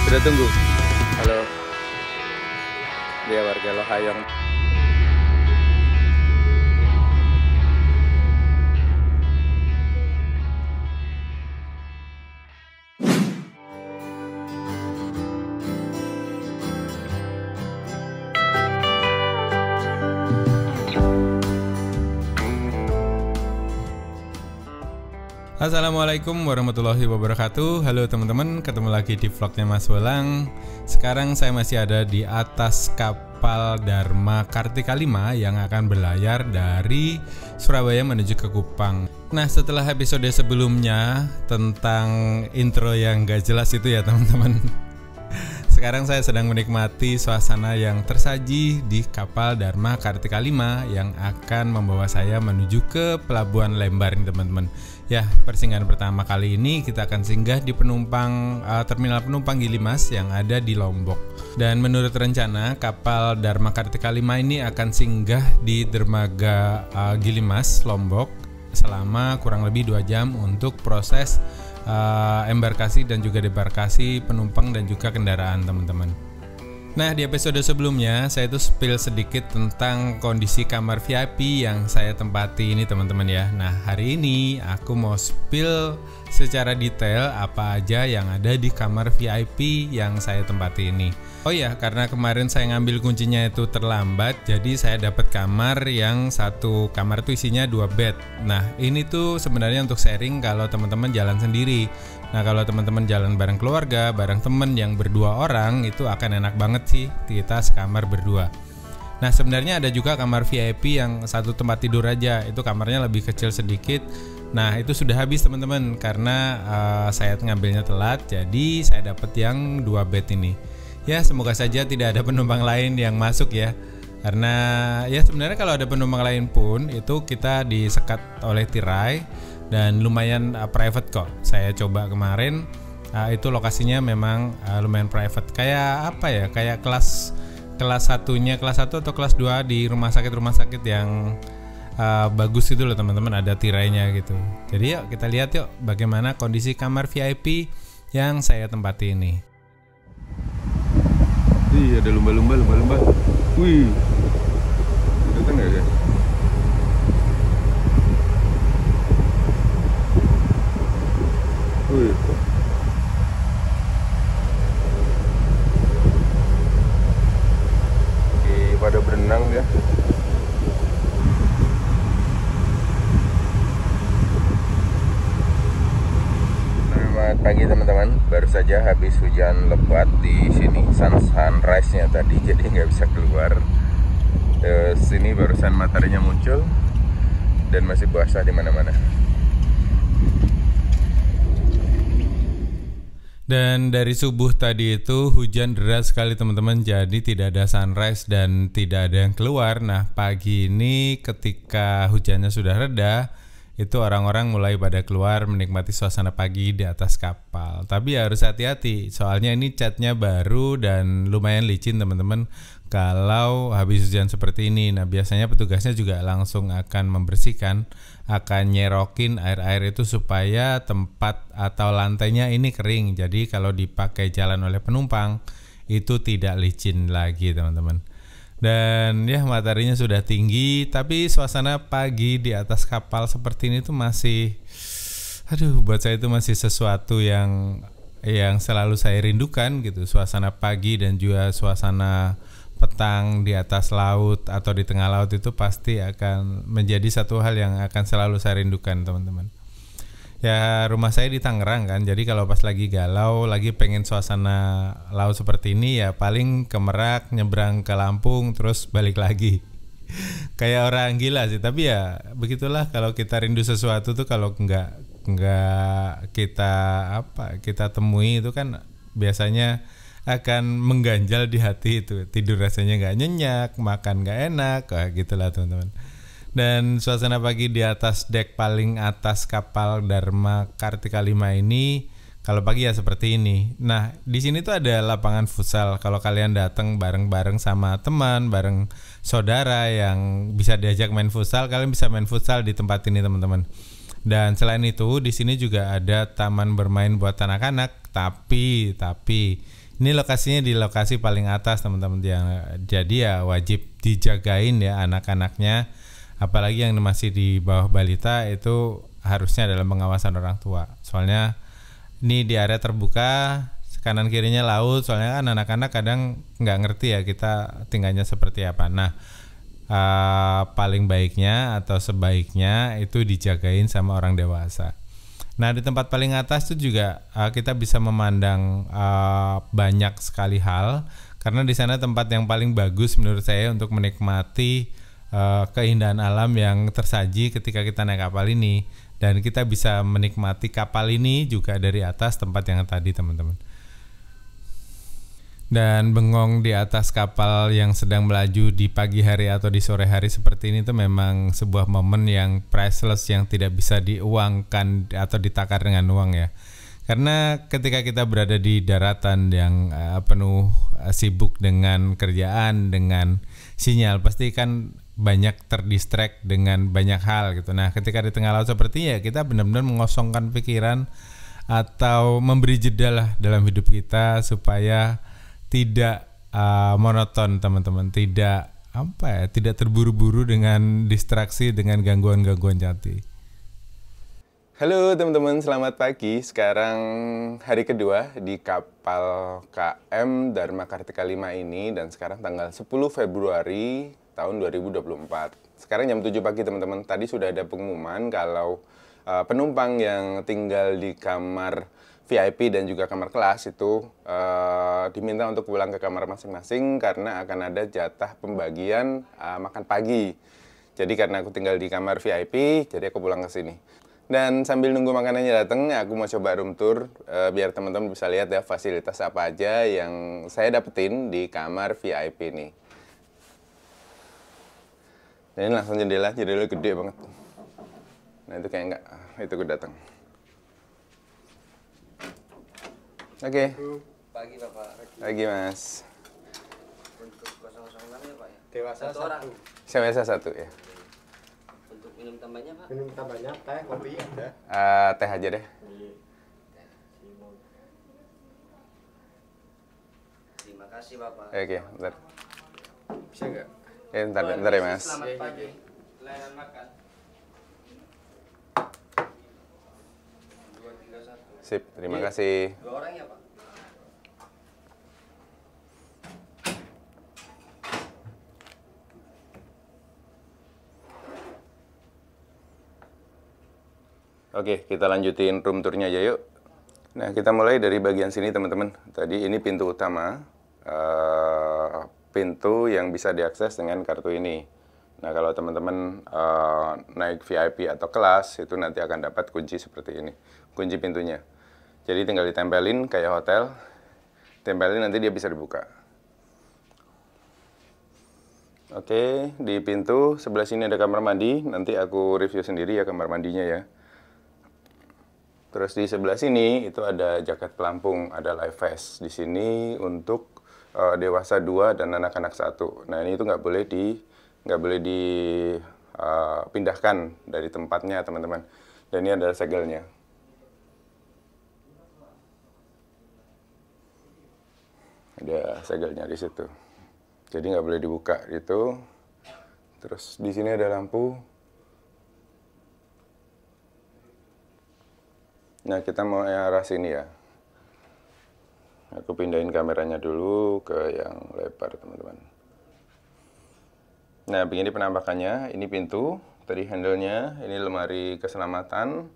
Sudah tunggu. Halo. Dia warga Lohayong. Assalamualaikum warahmatullahi wabarakatuh. Halo teman-teman, ketemu lagi di vlognya Mas Welang. Sekarang saya masih ada di atas kapal Dharma Kartika 5 yang akan berlayar dari Surabaya menuju ke Kupang. Nah, setelah episode sebelumnya tentang intro yang gak jelas itu ya teman-teman, sekarang saya sedang menikmati suasana yang tersaji di kapal Dharma Kartika 5 yang akan membawa saya menuju ke Pelabuhan Lembar nih teman-teman. Ya, persinggahan pertama kali ini kita akan singgah di terminal penumpang Gilimas yang ada di Lombok. Dan menurut rencana kapal Dharma Kartika 5 ini akan singgah di dermaga Gilimas, Lombok selama kurang lebih 2 jam untuk proses embarkasi dan juga debarkasi penumpang dan juga kendaraan teman-teman. Nah, di episode sebelumnya saya itu spill sedikit tentang kondisi kamar VIP yang saya tempati ini teman-teman ya. Nah, hari ini aku mau spill secara detail apa aja yang ada di kamar VIP yang saya tempati ini. Oh ya, karena kemarin saya ngambil kuncinya itu terlambat, jadi saya dapat kamar yang satu kamar itu isinya 2 bed. Nah, ini tuh sebenarnya untuk sharing kalau teman-teman jalan sendiri. Nah, kalau teman-teman jalan bareng keluarga, bareng temen yang berdua orang, itu akan enak banget sih kita sekamar berdua. Nah, sebenarnya ada juga kamar VIP yang satu tempat tidur aja, itu kamarnya lebih kecil sedikit. Nah, itu sudah habis teman-teman karena saya ngambilnya telat, jadi saya dapat yang 2 bed ini. Ya, semoga saja tidak ada penumpang lain yang masuk ya. Karena ya sebenarnya kalau ada penumpang lain pun itu kita disekat oleh tirai dan lumayan private kok. Saya coba kemarin itu lokasinya memang lumayan private. Kayak apa ya? Kayak kelas 1 atau kelas 2 di rumah sakit yang bagus itu loh teman-teman, ada tirainya gitu. Jadi yuk kita lihat yuk bagaimana kondisi kamar VIP yang saya tempati ini. Wih, ada lumba-lumba. Wih, kelihatan nggak guys? Wih, pada berenang ya. Selamat pagi teman-teman, baru saja habis hujan lebat di sini, sunrise-nya tadi, jadi nggak bisa keluar. Sini barusan mataharinya muncul dan masih basah di mana-mana. Dan dari subuh tadi itu hujan deras sekali teman-teman, jadi tidak ada sunrise dan tidak ada yang keluar. Nah, pagi ini ketika hujannya sudah reda, itu orang-orang mulai pada keluar menikmati suasana pagi di atas kapal. Tapi harus hati-hati, soalnya ini catnya baru dan lumayan licin teman-teman kalau habis hujan seperti ini. Nah, biasanya petugasnya juga langsung akan membersihkan, akan nyerokin air-air itu supaya tempat atau lantainya ini kering. Jadi kalau dipakai jalan oleh penumpang itu tidak licin lagi teman-teman. Dan ya mataharinya sudah tinggi, tapi suasana pagi di atas kapal seperti ini tuh masih, buat saya itu masih sesuatu yang selalu saya rindukan gitu. Suasana pagi dan juga suasana petang di atas laut atau di tengah laut itu pasti akan menjadi satu hal yang akan selalu saya rindukan teman-teman. Ya, rumah saya di Tangerang kan, jadi kalau pas lagi galau, lagi pengen suasana laut seperti ini ya paling ke Merak, nyebrang ke Lampung, terus balik lagi. Kayak orang gila sih, tapi ya begitulah kalau kita rindu sesuatu tuh, kalau nggak kita temui itu kan biasanya akan mengganjal di hati itu. Tidur rasanya nggak nyenyak, makan nggak enak, gitulah teman-teman. Dan suasana pagi di atas dek paling atas kapal Dharma Kartika 5 ini kalau pagi ya seperti ini. Nah, di sini tuh ada lapangan futsal. Kalau kalian datang bareng-bareng sama teman, bareng saudara yang bisa diajak main futsal, kalian bisa main futsal di tempat ini teman-teman. Dan selain itu di sini juga ada taman bermain buat anak-anak, tapi Ini lokasinya di lokasi paling atas teman-teman, jadi ya wajib dijagain ya anak-anaknya, apalagi yang masih di bawah balita itu harusnya dalam pengawasan orang tua. Soalnya ini di area terbuka, kanan kirinya laut, soalnya kan anak-anak kadang nggak ngerti ya kita tinggalnya seperti apa. Nah, paling baiknya atau sebaiknya itu dijagain sama orang dewasa. Nah, di tempat paling atas itu juga kita bisa memandang banyak sekali hal, karena di sana tempat yang paling bagus menurut saya untuk menikmati keindahan alam yang tersaji ketika kita naik kapal ini, dan kita bisa menikmati kapal ini juga dari atas tempat yang tadi teman-teman. Dan bengong di atas kapal yang sedang melaju di pagi hari atau di sore hari seperti ini tuh memang sebuah momen yang priceless, yang tidak bisa diuangkan atau ditakar dengan uang ya. Karena ketika kita berada di daratan yang penuh sibuk dengan kerjaan, dengan sinyal, pasti kan banyak terdistract dengan banyak hal gitu. Nah, ketika di tengah laut seperti ya, kita benar-benar mengosongkan pikiran atau memberi jeda lah dalam hidup kita supaya tidak monoton teman-teman, tidak tidak terburu-buru dengan distraksi, dengan gangguan-gangguan jati. Halo teman-teman, selamat pagi. Sekarang hari kedua di kapal KM Dharma Kartika 5 ini, dan sekarang tanggal 10 Februari tahun 2024. Sekarang jam 7 pagi teman-teman. Tadi sudah ada pengumuman kalau penumpang yang tinggal di kamar VIP dan juga kamar kelas itu diminta untuk pulang ke kamar masing-masing karena akan ada jatah pembagian makan pagi. Jadi karena aku tinggal di kamar VIP, jadi aku pulang ke sini. Dan sambil nunggu makanannya datang, aku mau coba room tour biar teman-teman bisa lihat ya fasilitas apa aja yang saya dapetin di kamar VIP ini. Dan ini langsung jendela gede banget. Nah itu kayak enggak, itu aku datang. Oke. Pagi Bapak. Pagi Mas. Untuk 006 ya Pak ya? Dewasa satu. Dewasa satu ya. Untuk minum tambahnya Pak? Minum tambahnya teh, kopi ada. Teh aja deh. Terima kasih Bapak. Oke, bentar. Bisa nggak? Bentar ya Mas. Selamat pagi. Layanan makan. 2, 3, 1. Sip, terima kasih. 2 orang ya Pak? Oke, kita lanjutin room tournya aja yuk. Nah, kita mulai dari bagian sini teman-teman. Tadi ini pintu utama, pintu yang bisa diakses dengan kartu ini. Nah, kalau teman-teman naik VIP atau kelas, itu nanti akan dapat kunci seperti ini. Kunci pintunya. Jadi tinggal ditempelin kayak hotel. Tempelin nanti dia bisa dibuka. Oke, di pintu sebelah sini ada kamar mandi. Nanti aku review sendiri ya kamar mandinya ya. Terus di sebelah sini itu ada jaket pelampung, ada live vest. Di sini untuk dewasa 2 dan anak-anak 1. Nah, ini itu nggak boleh dipindahkan dari tempatnya, teman-teman. Dan ini adalah segelnya. Ada segelnya di situ. Jadi nggak boleh dibuka gitu. Terus di sini ada lampu. Nah, kita mau arah sini ya. Aku pindahin kameranya dulu ke yang lebar, teman-teman. Nah, begini penampakannya. Ini pintu, tadi handle-nya, ini lemari keselamatan,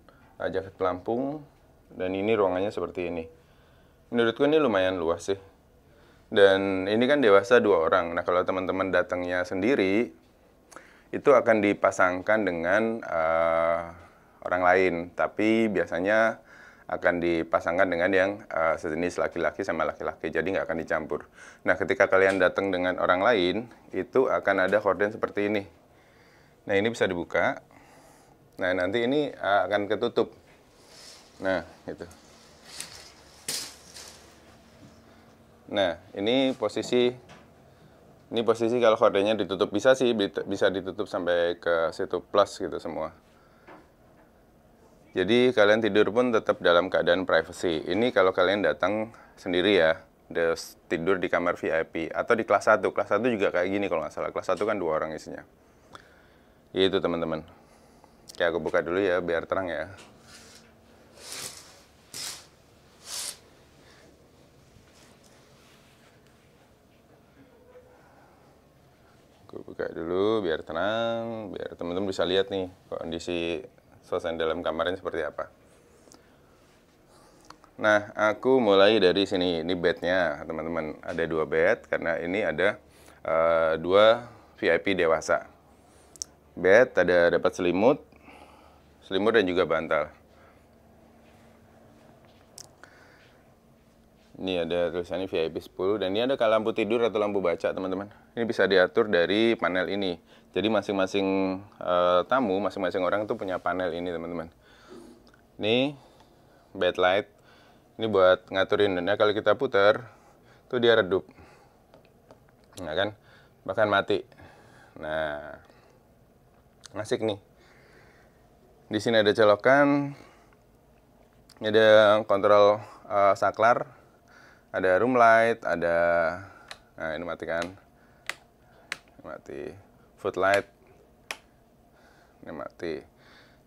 jaket pelampung, dan ini ruangannya seperti ini. Menurutku ini lumayan luas sih. Dan ini kan dewasa 2 orang. Nah, kalau teman-teman datangnya sendiri, itu akan dipasangkan dengan orang lain, tapi biasanya akan dipasangkan dengan yang sejenis laki-laki sama laki-laki, jadi nggak akan dicampur. Nah, ketika kalian datang dengan orang lain, itu akan ada horden seperti ini. Nah, ini bisa dibuka. Nah, nanti ini akan ketutup. Nah, gitu. Nah, ini posisi kalau hordennya ditutup, bisa sih, bisa ditutup sampai ke situ plus gitu semua. Jadi kalian tidur pun tetap dalam keadaan privacy. Ini kalau kalian datang sendiri ya. Udah tidur di kamar VIP atau di kelas 1. Kelas 1 juga kayak gini kalau nggak salah. Kelas 1 kan 2 orang isinya. Itu teman-teman. Oke, aku buka dulu ya biar terang ya. Aku buka dulu biar tenang, biar teman-teman bisa lihat nih kondisi suasana dalam kamarnya seperti apa. Nah, aku mulai dari sini. Ini bednya, teman-teman. Ada 2 bed karena ini ada 2 VIP dewasa. Bed ada dapat selimut dan juga bantal. Ini ada tulisannya VIP 10 dan ini ada lampu tidur atau lampu baca, teman-teman. Ini bisa diatur dari panel ini. Jadi masing-masing tamu, masing-masing orang tuh punya panel ini, teman-teman. Ini bed light. Ini buat ngaturin, dan kalau kita putar tuh dia redup. Nah kan, bahkan mati. Nah, asik nih. Di sini ada colokan, ada kontrol saklar, ada room light, ada, nah ini mati kan, mati, foot light, ini mati.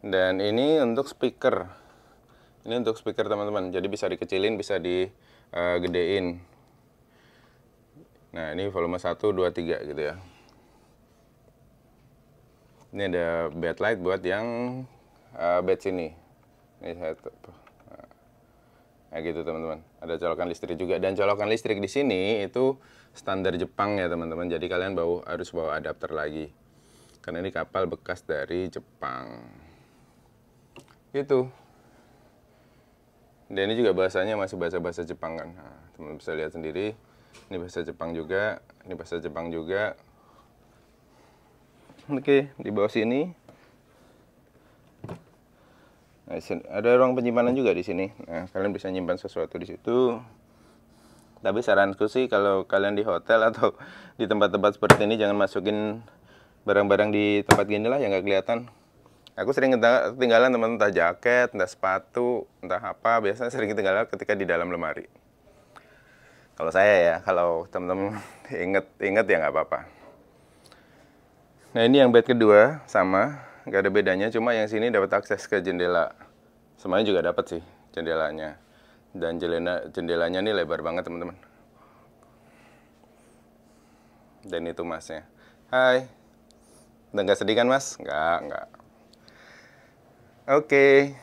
Dan ini untuk speaker, teman-teman. Jadi bisa dikecilin, bisa digedein. Nah ini volume 1, 2, 3 gitu ya. Ini ada bed light buat yang bed sini. Ini satu. Nah gitu teman-teman. Ada colokan listrik juga, dan colokan listrik di sini itu standar Jepang ya teman-teman. Jadi kalian harus bawa adapter lagi. Karena ini kapal bekas dari Jepang. Gitu. Dan ini juga bahasanya masih bahasa Jepang kan. Nah, teman-teman bisa lihat sendiri. Ini bahasa Jepang juga, ini bahasa Jepang juga. Oke, di bawah sini. Nah, ada ruang penyimpanan juga di sini. Nah, kalian bisa nyimpan sesuatu di situ. Tapi saranku sih kalau kalian di hotel atau di tempat-tempat seperti ini jangan masukin barang-barang di tempat gini lah yang nggak kelihatan. Aku sering ketinggalan teman-teman, entah jaket, entah sepatu, entah apa. Biasanya sering ketinggalan ketika di dalam lemari. Kalau saya ya, kalau teman-teman inget ya nggak apa-apa. Nah ini yang bed kedua, sama, nggak ada bedanya, cuma yang sini dapat akses ke jendela. Semuanya juga dapat sih jendelanya. Dan jendelanya ini lebar banget teman-teman. Dan itu masnya. Hai. Udah nggak sedih kan mas? Nggak. Oke.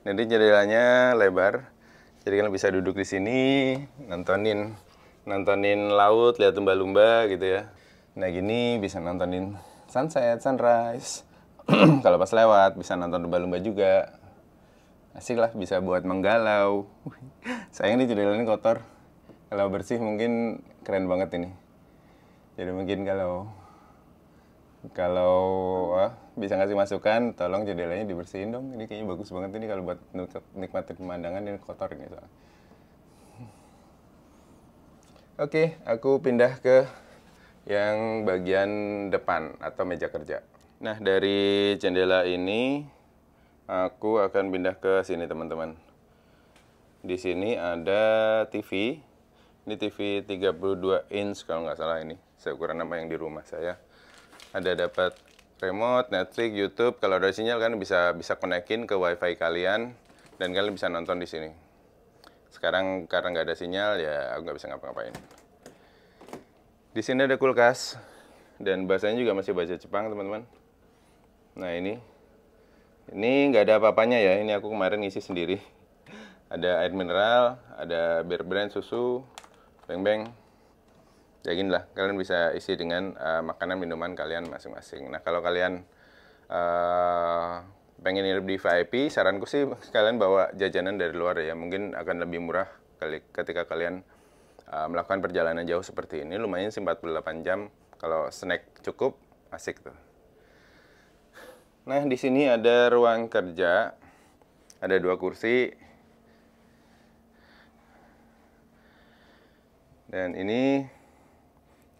Nanti jendelanya lebar. Jadi kalian bisa duduk di sini, nontonin laut, lihat lumba-lumba gitu ya. Nah gini bisa nontonin sunset, sunrise. Kalau pas lewat bisa nonton lumba-lumba juga. Asik lah, bisa buat menggalau. Sayang nih jendela ini kotor. Kalau bersih mungkin keren banget ini. Jadi mungkin kalau bisa ngasih masukan, tolong jendelanya dibersihin dong. Ini kayaknya bagus banget ini kalau buat nikmatin pemandangan, ini kotor ini soalnya. Oke, aku pindah ke yang bagian depan atau meja kerja. Nah, dari jendela ini aku akan pindah ke sini, teman-teman. Di sini ada TV. Ini TV 32 inch kalau nggak salah ini. Seukuran apa yang di rumah saya. Ada dapat remote, Netflix, YouTube. Kalau ada sinyal kan bisa konekin ke WiFi kalian dan kalian bisa nonton di sini. Sekarang karena nggak ada sinyal ya aku nggak bisa ngapa-ngapain. Di sini ada kulkas dan bahasanya juga masih bahasa Jepang, teman-teman. Nah ini nggak ada apa-apanya ya. Ini aku kemarin ngisi sendiri. Ada air mineral, ada Bear Brand susu, beng-beng. Ya gini lah, kalian bisa isi dengan makanan minuman kalian masing-masing. Nah kalau kalian pengen nginep di VIP, saranku sih kalian bawa jajanan dari luar ya. Mungkin akan lebih murah ketika kalian melakukan perjalanan jauh seperti ini. Lumayan sih 48 jam. Kalau snack cukup, asik tuh. Nah di sini ada ruang kerja, ada 2 kursi. Dan ini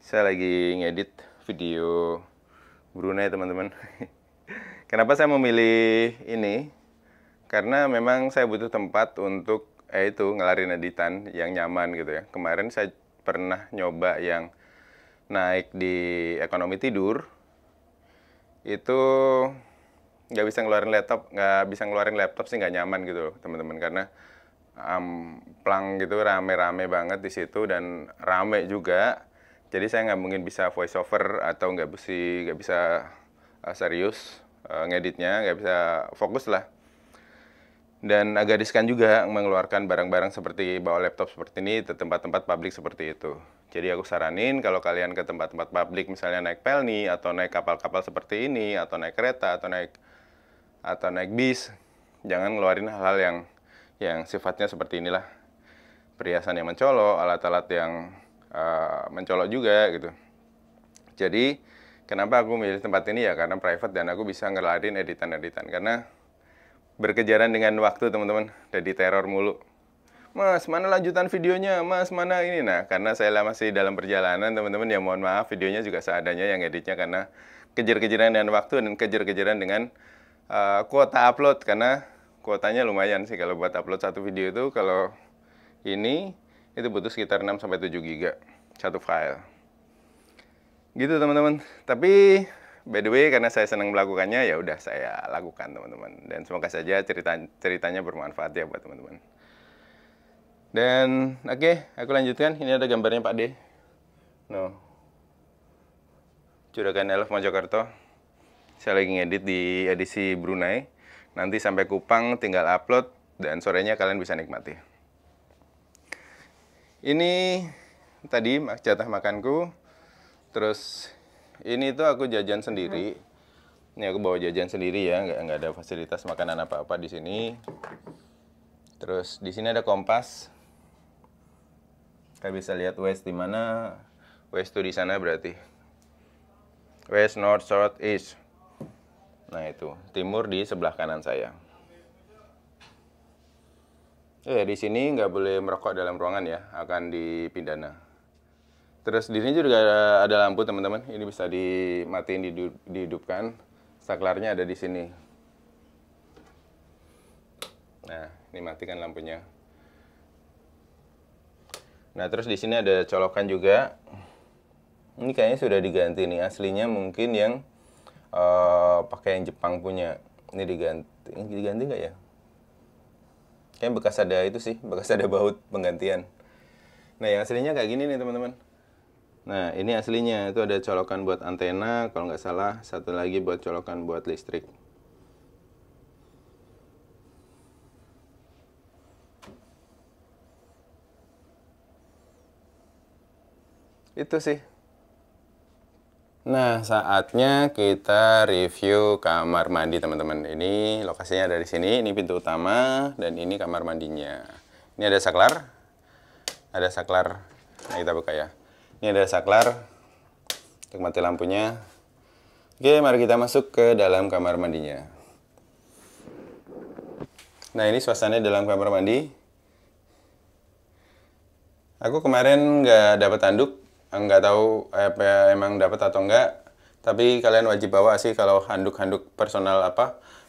saya lagi ngedit video Brunei, teman-teman. Kenapa saya memilih ini? Karena memang saya butuh tempat untuk itu ngelarin editan yang nyaman gitu ya. Kemarin saya pernah nyoba yang naik di ekonomi tidur, itu nggak bisa ngeluarin laptop sih, nggak nyaman gitu loh teman-teman, karena plang gitu, rame-rame banget di situ dan rame juga. Jadi saya nggak mungkin bisa voice over atau nggak bisa serius ngeditnya, nggak bisa fokus lah. Dan agak riskan juga mengeluarkan barang-barang seperti bawa laptop seperti ini ke tempat-tempat publik seperti itu. Jadi aku saranin kalau kalian ke tempat-tempat publik, misalnya naik pelni atau naik kapal-kapal seperti ini, atau naik kereta atau naik bis, jangan ngeluarin hal-hal yang sifatnya seperti inilah. Perhiasan yang mencolok, alat-alat yang mencolok juga gitu. Jadi kenapa aku milih tempat ini ya, karena private dan aku bisa ngelarin editan-editan. Karena berkejaran dengan waktu teman-teman, jadi teror mulu. Mas, mana lanjutan videonya? Mas, mana ini? Nah, karena saya masih dalam perjalanan teman-teman, ya mohon maaf, videonya juga seadanya yang editnya, karena kejar-kejaran dengan waktu dan kejar-kejaran dengan kuota upload. Karena kuotanya lumayan sih kalau buat upload satu video itu, kalau ini itu butuh sekitar 6-7 GB satu file. Gitu teman-teman. Tapi by the way, karena saya senang melakukannya, ya udah saya lakukan teman-teman. Dan semoga saja ceritanya bermanfaat ya buat teman-teman. Dan oke, aku lanjutkan. Ini ada gambarnya Pak D. No. Juragan Elf Mojokerto. Saya lagi ngedit di edisi Brunei. Nanti sampai Kupang tinggal upload dan sorenya kalian bisa nikmati. Ini tadi jatah makanku. Terus ini tuh aku jajan sendiri. Ini aku bawa jajan sendiri ya, nggak ada fasilitas makanan apa-apa di sini. Terus di sini ada kompas. Kita bisa lihat west di mana. West tuh di sana berarti. West, north, south, east. Nah itu, timur di sebelah kanan saya. Di sini nggak boleh merokok dalam ruangan ya, akan dipidana. Terus di sini juga ada lampu teman-teman. Ini bisa dimatiin, dihidupkan. Saklarnya ada di sini. Nah, ini matikan lampunya. Nah, terus di sini ada colokan juga. Ini kayaknya sudah diganti nih. Aslinya mungkin yang pakai yang Jepang punya. Ini diganti. Ini diganti nggak ya? Kayaknya bekas ada itu sih, bekas ada baut penggantian. Nah, yang aslinya kayak gini nih teman-teman. Nah, ini aslinya, itu ada colokan buat antena, kalau nggak salah, satu lagi buat colokan buat listrik. Itu sih. Nah, saatnya kita review kamar mandi teman-teman. Ini lokasinya ada di sini, ini pintu utama, dan ini kamar mandinya. Ini ada saklar. Nah, kita buka ya. Ini ada saklar untuk mati lampunya. Oke, mari kita masuk ke dalam kamar mandinya. Nah, ini suasananya dalam kamar mandi. Aku kemarin nggak dapat handuk, nggak tahu apa emang dapat atau enggak. Tapi kalian wajib bawa sih kalau handuk-handuk personal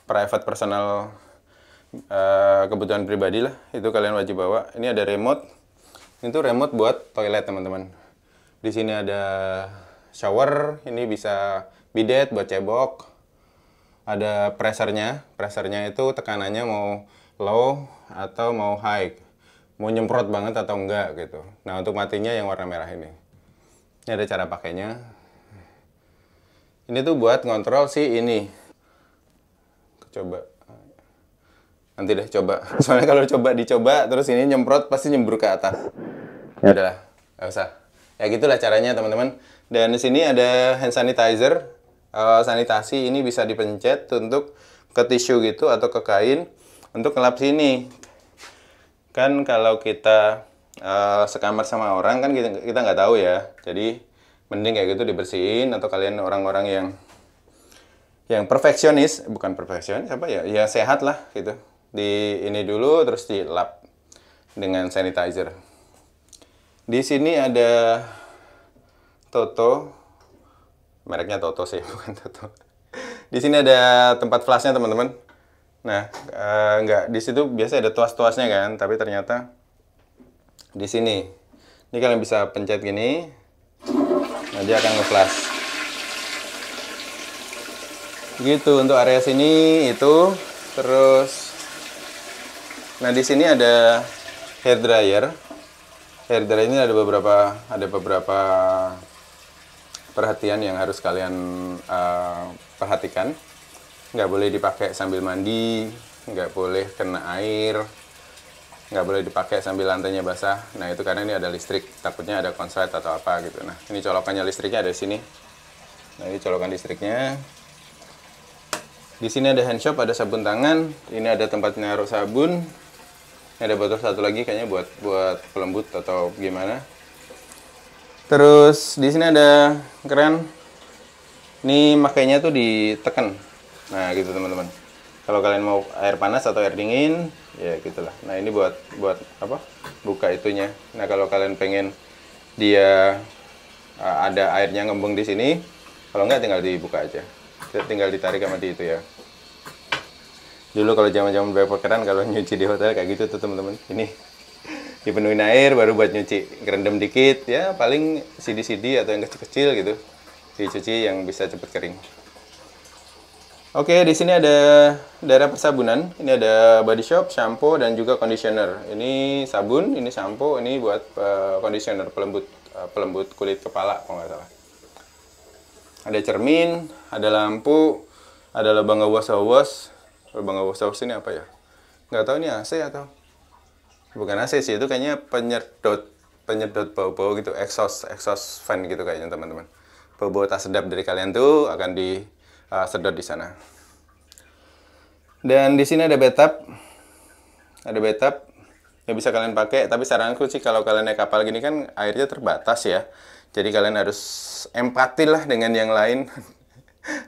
private personal kebutuhan pribadi lah. Itu kalian wajib bawa. Ini ada remote. Itu remote buat toilet teman-teman. Di sini ada shower, ini bisa bidet buat cebok. Ada pressernya itu tekanannya mau low atau mau high. Mau nyemprot banget atau enggak gitu. Nah, untuk matinya yang warna merah ini. Ini ada cara pakainya. Ini tuh buat ngontrol si ini. Coba. Nanti deh coba. Soalnya kalau dicoba terus ini nyemprot pasti nyembur ke atas. Ya udahlah, nggak usah. Ya gitulah caranya teman-teman. Dan di sini ada hand sanitizer, sanitasi. Ini bisa dipencet untuk ke tisu gitu atau ke kain untuk ngelap sini. Kan kalau kita sekamar sama orang kan kita nggak tahu ya. Jadi mending kayak gitu dibersihin. Atau kalian orang-orang yang perfeksionis, bukan perfeksionis apa ya? Ya sehat lah gitu. Di ini dulu terus dilap dengan sanitizer. Di sini ada Toto, mereknya Toto sih, bukan Toto. Di sini ada tempat flashnya teman-teman. Nah, nggak di situ biasa ada tuas-tuasnya kan, tapi ternyata di sini. Ini kalian bisa pencet gini, nah dia akan nge-flash. Gitu untuk area sini itu. Terus, nah di sini ada hair dryer. Hair dryer ini ada beberapa perhatian yang harus kalian perhatikan. Nggak boleh dipakai sambil mandi, nggak boleh kena air, nggak boleh dipakai sambil lantainya basah. Nah itu karena ini ada listrik, takutnya ada konslet atau apa gitu. Nah ini colokannya listriknya ada di sini. Nah ini colokan listriknya. Di sini ada hand shop, ada sabun tangan. Ini ada tempat naruh sabun. Ini ada botol satu lagi kayaknya buat pelembut atau gimana. Terus di sini ada keran. Ini makainya tuh ditekan. Nah gitu teman-teman. Kalau kalian mau air panas atau air dingin, ya gitulah. Nah ini buat apa? Buka itunya. Nah kalau kalian pengen dia ada airnya ngembang di sini, kalau nggak tinggal dibuka aja. Tinggal ditarik sama di itu ya. Dulu kalau zaman-zaman backpackeran kalau nyuci di hotel kayak gitu tuh teman-teman. Ini dipenuhin air baru buat nyuci. Kerendam dikit ya, paling CD atau yang kecil-kecil gitu. Dicuci yang bisa cepet kering. Oke, di sini ada daerah persabunan. Ini ada body shop, shampoo, dan juga conditioner. Ini sabun, ini shampoo, ini buat conditioner, pelembut kulit kepala, kalau nggak salah. Ada cermin, ada lampu, ada lubang awas-awas. Lubang awas-awas ini apa ya? Nggak tahu ini AC atau? Bukan AC sih, itu kayaknya penyedot bau-bau gitu, exhaust fan gitu kayaknya teman-teman. Bau-bau tak sedap dari kalian tuh akan sedot di sana. Dan di sini ada bathtub. Ada bathtub yang bisa kalian pakai, tapi saranku sih kalau kalian naik kapal gini kan airnya terbatas ya. Jadi kalian harus empati lah dengan yang lain.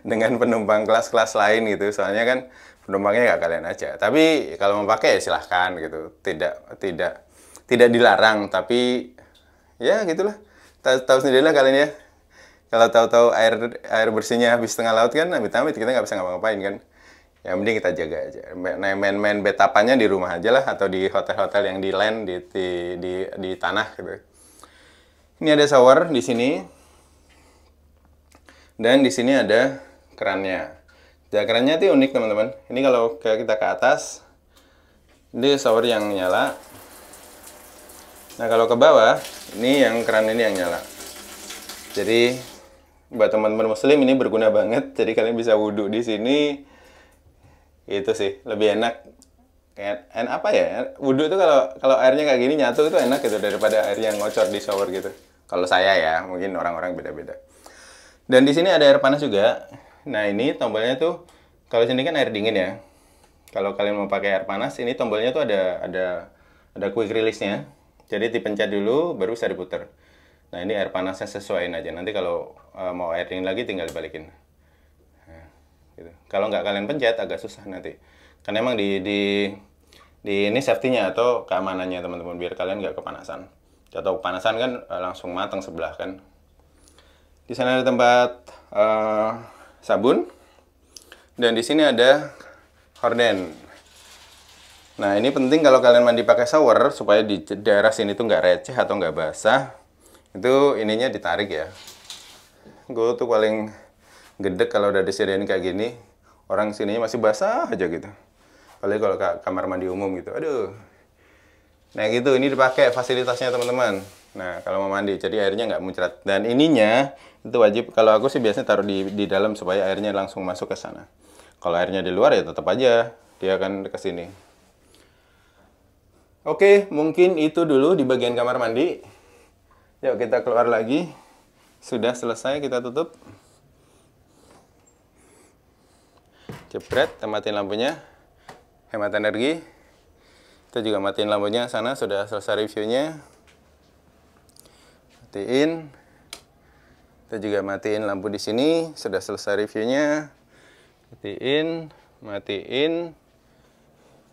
Dengan penumpang kelas-kelas lain gitu. Soalnya kan penumpangnya nggak kalian aja. Tapi kalau mau pakai ya silahkan gitu. Tidak dilarang, tapi ya gitulah. Tahu sendirilah kalian ya. Kalau tahu-tahu air bersihnya habis tengah laut kan, amit-amit kita nggak bisa ngapa-ngapain kan. Yang penting kita jaga aja. Main betapannya di rumah aja lah, atau di hotel-hotel yang di land, di tanah gitu. Ini ada shower di sini. Dan di sini ada kerannya. Ya, kerannya itu unik teman-teman. Ini kalau kita ke atas, ini shower yang nyala. Nah kalau ke bawah, ini yang keran ini yang nyala. Jadi buat teman-teman muslim ini berguna banget. Jadi kalian bisa wudhu di sini. Itu sih lebih enak. Apa ya? Wudhu itu kalau airnya kayak gini nyatu itu enak gitu daripada air yang ngocor di shower gitu. Kalau saya ya, mungkin orang-orang beda-beda. Dan di sini ada air panas juga. Nah ini tombolnya tuh, kalau sini kan air dingin ya. Kalau kalian mau pakai air panas, ini tombolnya tuh ada quick release-nya. Jadi dipencet dulu, baru bisa diputer. Nah ini air panasnya sesuaiin aja. Nanti kalau mau air dingin lagi tinggal dibalikin. Nah, gitu. Kalau nggak kalian pencet agak susah nanti. Karena emang di ini safety-nya atau keamanannya teman-teman, biar kalian nggak kepanasan. Atau kepanasan kan langsung matang sebelah kan. Di sana ada tempat sabun, dan di sini ada horden. Nah ini penting kalau kalian mandi pakai shower supaya di daerah sini tuh nggak receh atau nggak basah. Itu ininya ditarik ya. Gue tuh paling gedek kalau udah disediain kayak gini, orang sininya masih basah aja gitu. Apalagi kalau kamar mandi umum gitu, aduh. Nah gitu, ini dipakai fasilitasnya teman-teman. Nah kalau mau mandi, jadi airnya nggak muncrat. Dan ininya itu wajib, kalau aku sih biasanya taruh di dalam supaya airnya langsung masuk ke sana. Kalau airnya di luar ya tetap aja dia akan ke sini. Oke, mungkin itu dulu di bagian kamar mandi. Yuk kita keluar lagi. Sudah selesai, kita tutup. Jepret, kita matiin lampunya. Hemat energi. Kita juga matiin lampunya sana, sudah selesai reviewnya. Matiin. Kita juga matiin lampu di sini, sudah selesai reviewnya. Matiin.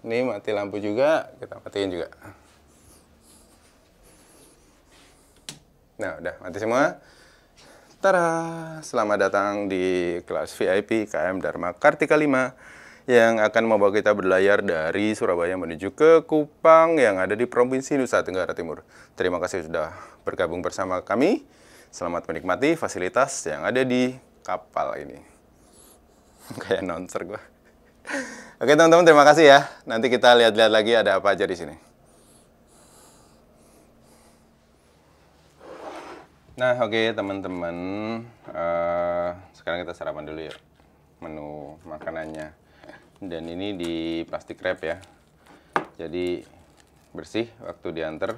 Ini mati lampu juga, kita matiin juga. Nah, udah mati semua. Tada! Selamat datang di kelas VIP KM Dharma Kartika 5 yang akan membawa kita berlayar dari Surabaya menuju ke Kupang yang ada di Provinsi Nusa Tenggara Timur. Terima kasih sudah bergabung bersama kami. Selamat menikmati fasilitas yang ada di kapal ini. Kayak announcer gua. Oke teman-teman, terima kasih ya. Nanti kita lihat-lihat lagi ada apa aja di sini. Nah, oke teman-teman, sekarang kita sarapan dulu ya menu makanannya. Dan ini di plastik wrap ya, jadi bersih waktu diantar.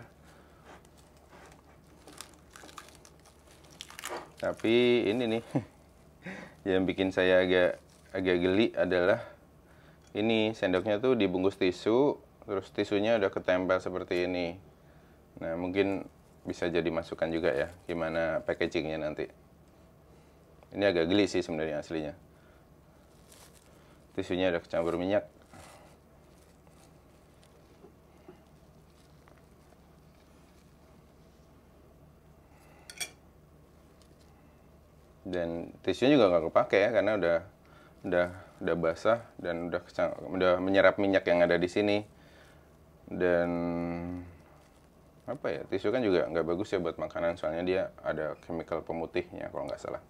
Tapi ini nih yang bikin saya agak geli adalah ini sendoknya tuh dibungkus tisu, terus tisunya udah ketempel seperti ini. Nah, mungkin bisa jadi masukan juga ya, gimana packagingnya nanti. Ini agak geli sih sebenarnya aslinya. Tisunya udah kecampur minyak. Dan tisunya juga nggak kepake ya, karena udah basah dan udah menyerap minyak yang ada di sini. Dan apa ya, tisu kan juga nggak bagus ya buat makanan, soalnya dia ada chemical pemutihnya kalau nggak salah.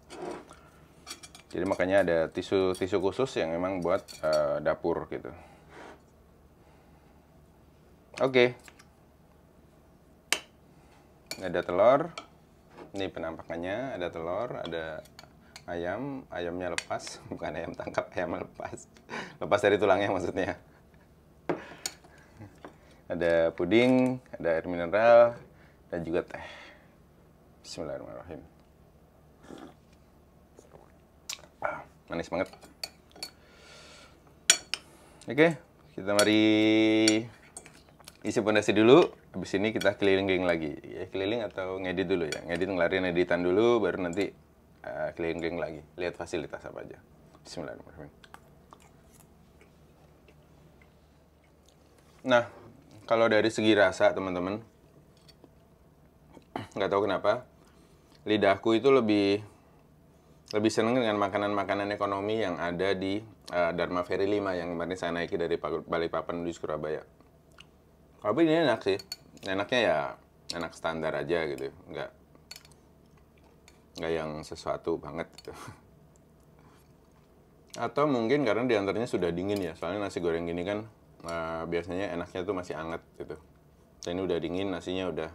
Jadi makanya ada tisu khusus yang memang buat dapur gitu. Oke. Ada telur. Ini penampakannya, ada telur, ada ayamnya lepas, bukan ayam tangkap, ayam lepas. Lepas dari tulangnya maksudnya. Ada puding, ada air mineral, dan juga teh. Bismillahirrahmanirrahim. Manis banget. Oke, kita mari isi pondasi dulu. Habis ini kita keliling-keliling lagi. Ya, keliling atau ngedit dulu ya. Ngedit, ngelarin editan dulu, baru nanti keliling-keliling lagi. Lihat fasilitas apa aja. Bismillahirrahmanirrahim. Nah, kalau dari segi rasa teman-teman, nggak tahu kenapa lidahku itu lebih seneng dengan makanan-makanan ekonomi yang ada di Dharma Ferry 5 yang kemarin saya naiki dari Balikpapan menuju Surabaya. Tapi ini enak sih, enaknya ya enak standar aja gitu, nggak yang sesuatu banget gitu. Atau mungkin karena diantaranya sudah dingin ya, soalnya nasi goreng gini kan biasanya enaknya tuh masih anget gitu. Dan ini udah dingin, nasinya udah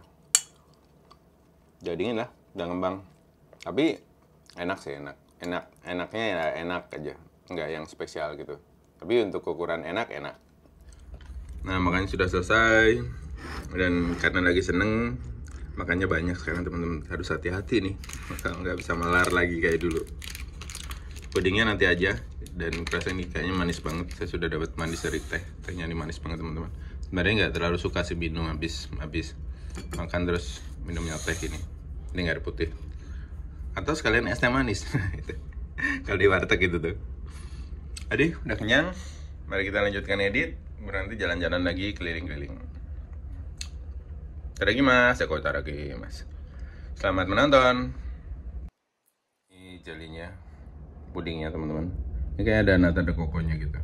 dingin lah, udah ngembang. Tapi enak sih, enaknya ya enak aja, nggak yang spesial gitu. Tapi untuk ukuran enak. Nah, makanya sudah selesai. Dan karena lagi seneng, makanya banyak sekarang teman-teman. Harus hati-hati nih, kalau nggak bisa melar lagi kayak dulu. Pudingnya nanti aja. Dan kerasa ini kayaknya manis banget. Saya sudah dapat manis dari teh. Tehnya ini manis banget teman-teman. Sebenarnya nggak terlalu suka sih minum habis makan terus minumnya teh ini. Ini nggak air putih. Atau sekalian es teh manis. Kalau di warteg gitu tuh. Aduh, udah kenyang. Mari kita lanjutkan edit. Nanti jalan-jalan lagi keliling-keliling. Taragi mas, aku taragi mas. Selamat menonton. Ini jelinya, pudingnya teman-teman. Ini kayak ada nata de kokonya gitu.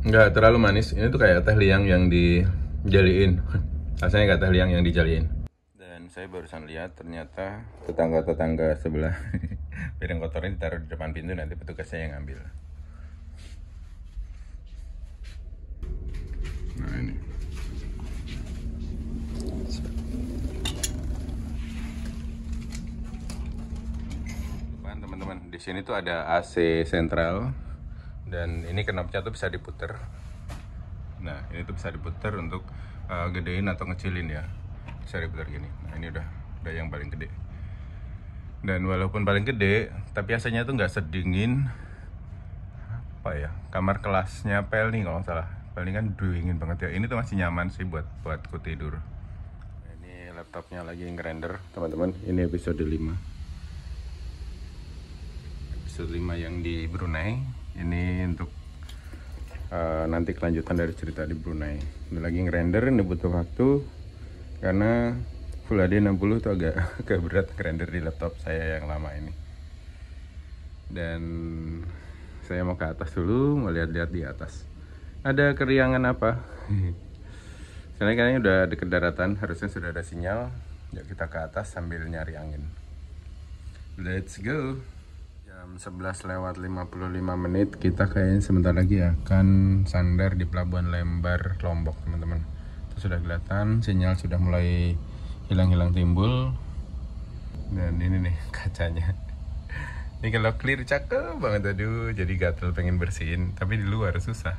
Nggak terlalu manis. Ini tuh kayak teh liang yang dijaliin. Rasanya kayak teh liang yang dijaliin. Dan saya barusan lihat ternyata tetangga-tetangga sebelah piring kotornya ditaruh di depan pintu, nanti petugasnya yang ngambil. Nah ini. Teman-teman, di sini tuh ada AC sentral dan ini knopnya tuh bisa diputer. Nah, ini tuh bisa diputer untuk gedein atau ngecilin ya. Bisa diputer gini. Nah, ini udah yang paling gede. Dan walaupun paling gede, tapi AC-nya tuh nggak sedingin apa ya, kamar kelasnya Pelni kalau nggak salah. Pelni kan dingin banget ya. Ini tuh masih nyaman sih buatku tidur. Ini laptopnya lagi ngerender, teman-teman. Ini episode 5. Episode 5 yang di Brunei. Ini untuk nanti kelanjutan dari cerita di Brunei. Udah lagi ngerender, ini butuh waktu karena Full HD 60 tuh agak berat render di laptop saya yang lama ini. Dan saya mau ke atas dulu, mau lihat-lihat di atas. Ada keriangan apa? Soalnya kayaknya udah deket daratan, harusnya sudah ada sinyal. Yuk kita ke atas sambil nyari angin. Let's go. Jam 11:55, kita kayaknya sebentar lagi akan sandar di Pelabuhan Lembar, Lombok, teman-teman. Itu sudah kelihatan, sinyal sudah mulai hilang-hilang timbul. Dan ini nih kacanya. Ini kalau clear cakep banget, aduh, jadi gatel pengen bersihin, tapi di luar susah.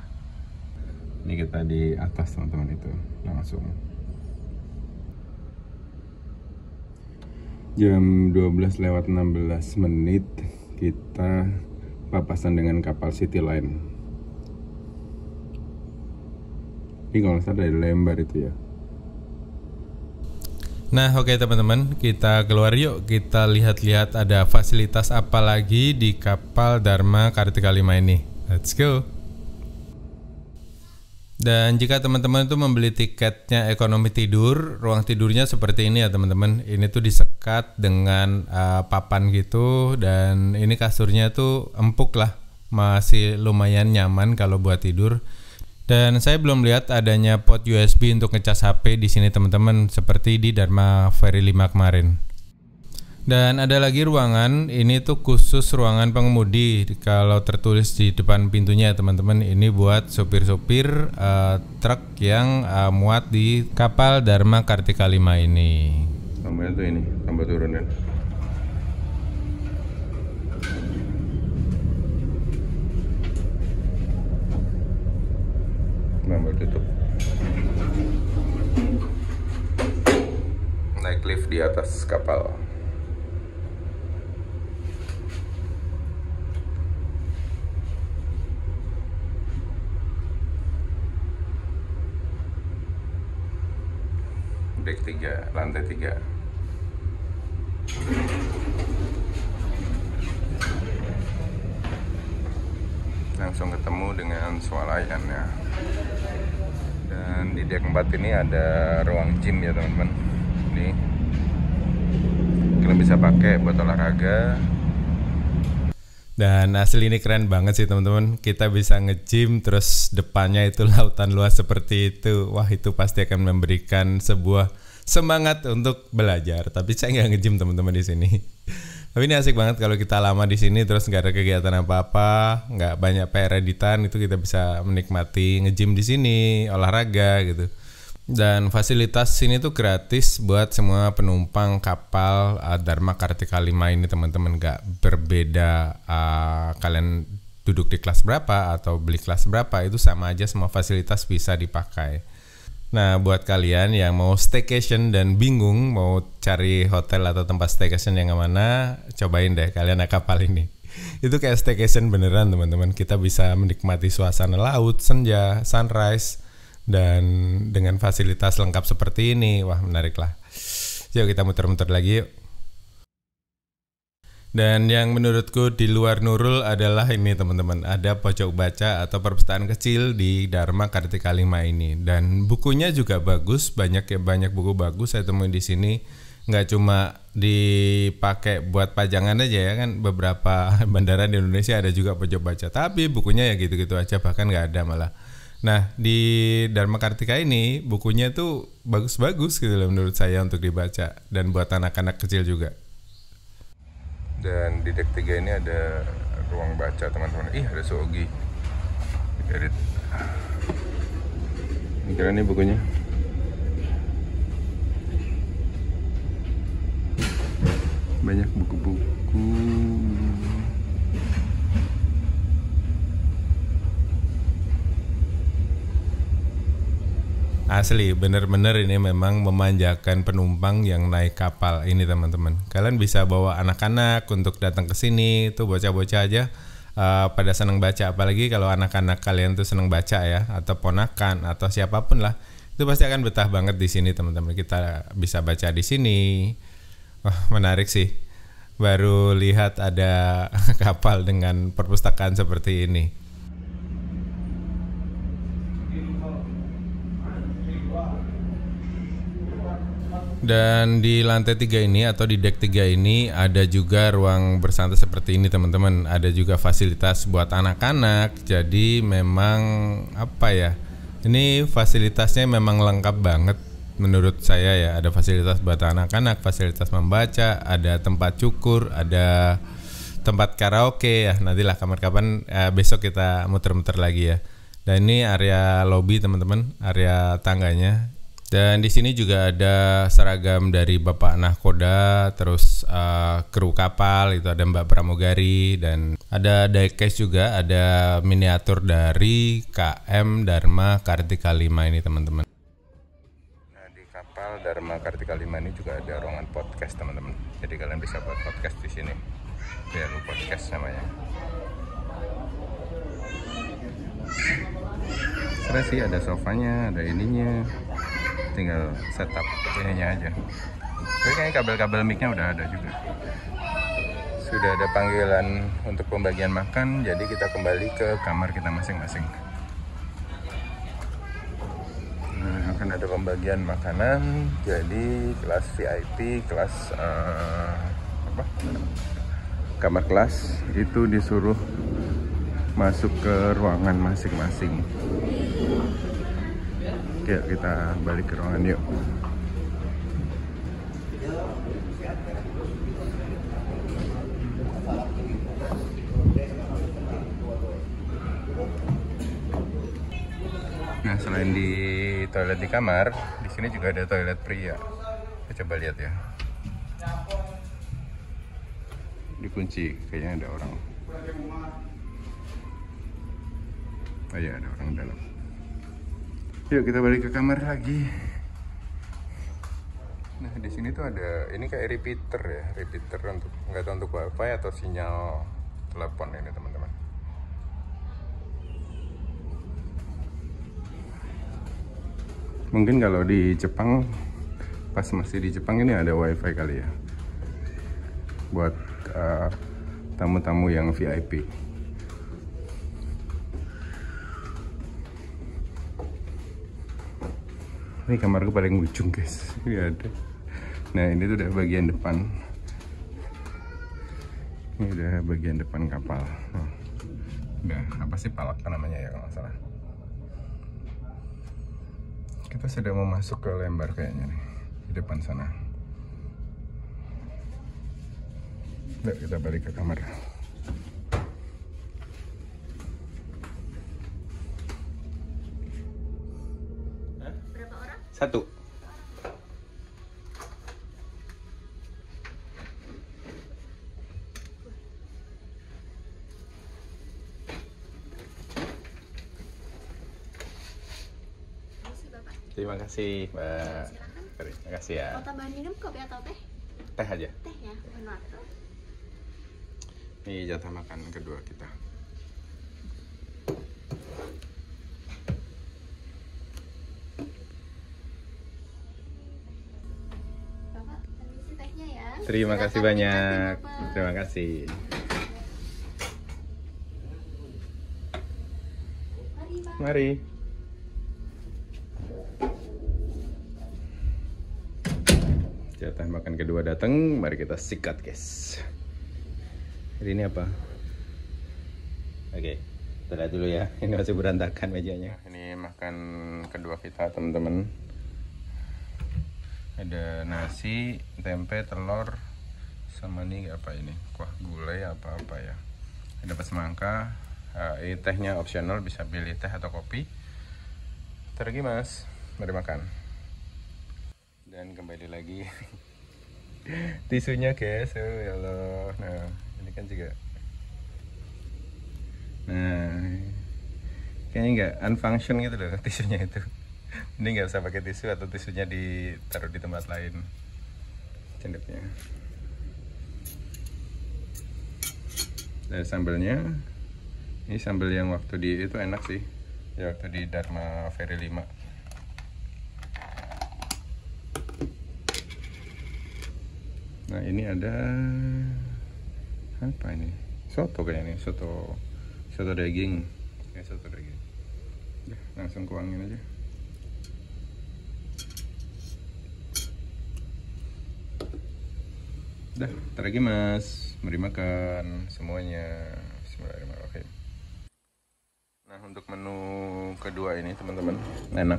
Ini kita di atas teman-teman, itu langsung. Jam 12:16 kita papasan dengan kapal City Line. Ini kalau nggak salah dari Lembar itu ya. Nah, oke teman-teman, kita keluar yuk. Kita lihat-lihat ada fasilitas apa lagi di kapal Dharma Kartika 5 ini. Let's go. Dan jika teman-teman itu membeli tiketnya ekonomi tidur, ruang tidurnya seperti ini ya teman-teman. Ini tuh disekat dengan papan gitu, dan ini kasurnya tuh empuk lah, masih lumayan nyaman kalau buat tidur. Dan saya belum lihat adanya port USB untuk ngecas HP di sini teman-teman, seperti di Dharma Ferry 5 kemarin. Dan ada lagi ruangan, ini tuh khusus ruangan pengemudi. Kalau tertulis di depan pintunya teman-teman, ini buat sopir-sopir truk yang muat di kapal Dharma Kartika 5 ini. Tombol tuh ini, tombol turunan. Tombol tutup. Naik lift di atas kapal. Deck 3, lantai 3. Langsung ketemu dengan swalayannya. Dan di deck 4 ini ada ruang gym ya teman-teman. Ini kalian bisa pakai buat olahraga. Dan asli ini keren banget sih teman-teman. Kita bisa nge-gym terus depannya itu lautan luas seperti itu. Wah, itu pasti akan memberikan sebuah semangat untuk belajar. Tapi saya nggak nge-gym teman-teman di sini. Tapi ini asik banget kalau kita lama di sini terus nggak ada kegiatan apa-apa, nggak banyak PR editan, itu kita bisa menikmati nge-gym di sini, olahraga gitu. Dan fasilitas sini tuh gratis buat semua penumpang kapal Dharma Kartika 5 ini teman-teman. Gak berbeda kalian duduk di kelas berapa atau beli kelas berapa, itu sama aja, semua fasilitas bisa dipakai. Nah, buat kalian yang mau staycation dan bingung mau cari hotel atau tempat staycation yang mana, cobain deh kalian naik kapal ini. Itu kayak staycation beneran teman-teman. Kita bisa menikmati suasana laut, senja, sunrise, dan dengan fasilitas lengkap seperti ini. Wah, menarik lah. Yuk kita muter-muter lagi yuk. Dan yang menurutku di luar Nurul adalah ini teman-teman, ada pojok baca atau perpustakaan kecil di Dharma Kartika 5 ini. Dan bukunya juga bagus, banyak buku bagus saya temuin di sini. Nggak cuma dipakai buat pajangan aja ya kan, beberapa bandara di Indonesia ada juga pojok baca, tapi bukunya ya gitu-gitu aja, bahkan nggak ada malah. Nah, di Dharma Kartika ini bukunya tuh bagus-bagus gitu loh menurut saya untuk dibaca, dan buat anak-anak kecil juga. Dan di deck 3 ini ada ruang baca teman-teman. Ih, ada Sogi. Ini keren nih bukunya. Banyak buku-buku. Asli, bener-bener ini memang memanjakan penumpang yang naik kapal ini teman-teman. Kalian bisa bawa anak-anak untuk datang ke sini, tuh bocah-bocah aja pada seneng baca. Apalagi kalau anak-anak kalian tuh seneng baca ya, atau ponakan atau siapapun lah, itu pasti akan betah banget di sini teman-teman. Kita bisa baca di sini. Wah, menarik sih. Baru lihat ada kapal dengan perpustakaan seperti ini. Dan di lantai 3 ini atau di deck 3 ini ada juga ruang bersantai seperti ini teman-teman. Ada juga fasilitas buat anak-anak. Jadi memang apa ya, ini fasilitasnya memang lengkap banget menurut saya ya. Ada fasilitas buat anak-anak, fasilitas membaca, ada tempat cukur, ada tempat karaoke ya. Nantilah kapan-kapan besok kita muter-muter lagi ya. Dan ini area lobby teman-teman, area tangganya. Dan di sini juga ada seragam dari Bapak Nahkoda, terus kru kapal itu ada Mbak Pramugari, dan ada diecast juga, ada miniatur dari KM Dharma Kartika 5 ini teman-teman. Nah, di kapal Dharma Kartika 5 ini juga ada ruangan podcast teman-teman. Jadi kalian bisa buat podcast di sini. Biar podcast namanya. Seru sih, ada sofanya, ada ininya. Tinggal setup ininya aja. Tapi kayaknya kabel-kabel mic-nya udah ada juga. Sudah ada panggilan untuk pembagian makan, jadi kita kembali ke kamar kita masing-masing. Nah, akan ada pembagian makanan, jadi kelas VIP, kelas kamar kelas itu disuruh masuk ke ruangan masing-masing. Oke, kita balik ke ruangan yuk. Nah, selain di toilet di kamar, di sini juga ada toilet pria. Kita coba lihat ya. Dikunci, kayaknya ada orang. Oh iya, ada orang dalam. Yuk kita balik ke kamar lagi. Nah, di sini tuh ada ini kayak repeater ya, repeater untuk nggak tahu untuk wifi atau sinyal telepon ini teman-teman. Mungkin kalau di Jepang, pas masih di Jepang ini ada wifi kali ya, buat tamu-tamu yang VIP. Ini kamarku paling ujung guys, ini ada. Nah, ini tuh udah bagian depan. Ini udah bagian depan kapal. Nah, udah apa sih palak namanya ya kalau nggak salah. Kita sudah mau masuk ke lembar kayaknya nih, di depan sana. Udah, kita balik ke kamar. Satu. Terima kasih, Mbak. Terima kasih ya. Mau tambahan minum kopi atau teh? Teh aja. Teh ya, benar. Ini jatah makan kedua kita. Bapak, permisi tehnya ya. Terima kasih Silakan banyak. dinikmati, Bapak. Terima kasih. Mari, Pak. Mari. Jatah makan kedua datang, mari kita sikat guys. Jadi ini apa? Oke, kita lihat dulu ya. Ini masih berantakan mejanya. Ini makan kedua kita teman-teman. Ada nasi, tempe, telur, sama ini apa ini? Kuah gulai apa ya? Ada semangka. Ini tehnya opsional, bisa pilih teh atau kopi. Terima mas, mari makan. Dan kembali lagi tisunya guys, oh ya Allah. Nah ini kan juga, nah kayaknya nggak unfunction gitu loh tisunya itu. Ini nggak usah pakai tisu atau tisunya ditaruh di tempat lain. Cendeknya. Dan sambelnya, ini sambal yang waktu di itu enak sih, ya waktu di Dharma Ferry 5. Nah ini ada apa ini? Soto kayaknya nih, soto daging. Kayak soto daging. Ya, langsung kuangin aja. Dah, ntar lagi mas, mari makan semuanya. Bismillahirrahmanirrahim. Nah, untuk menu kedua ini teman-teman, enak.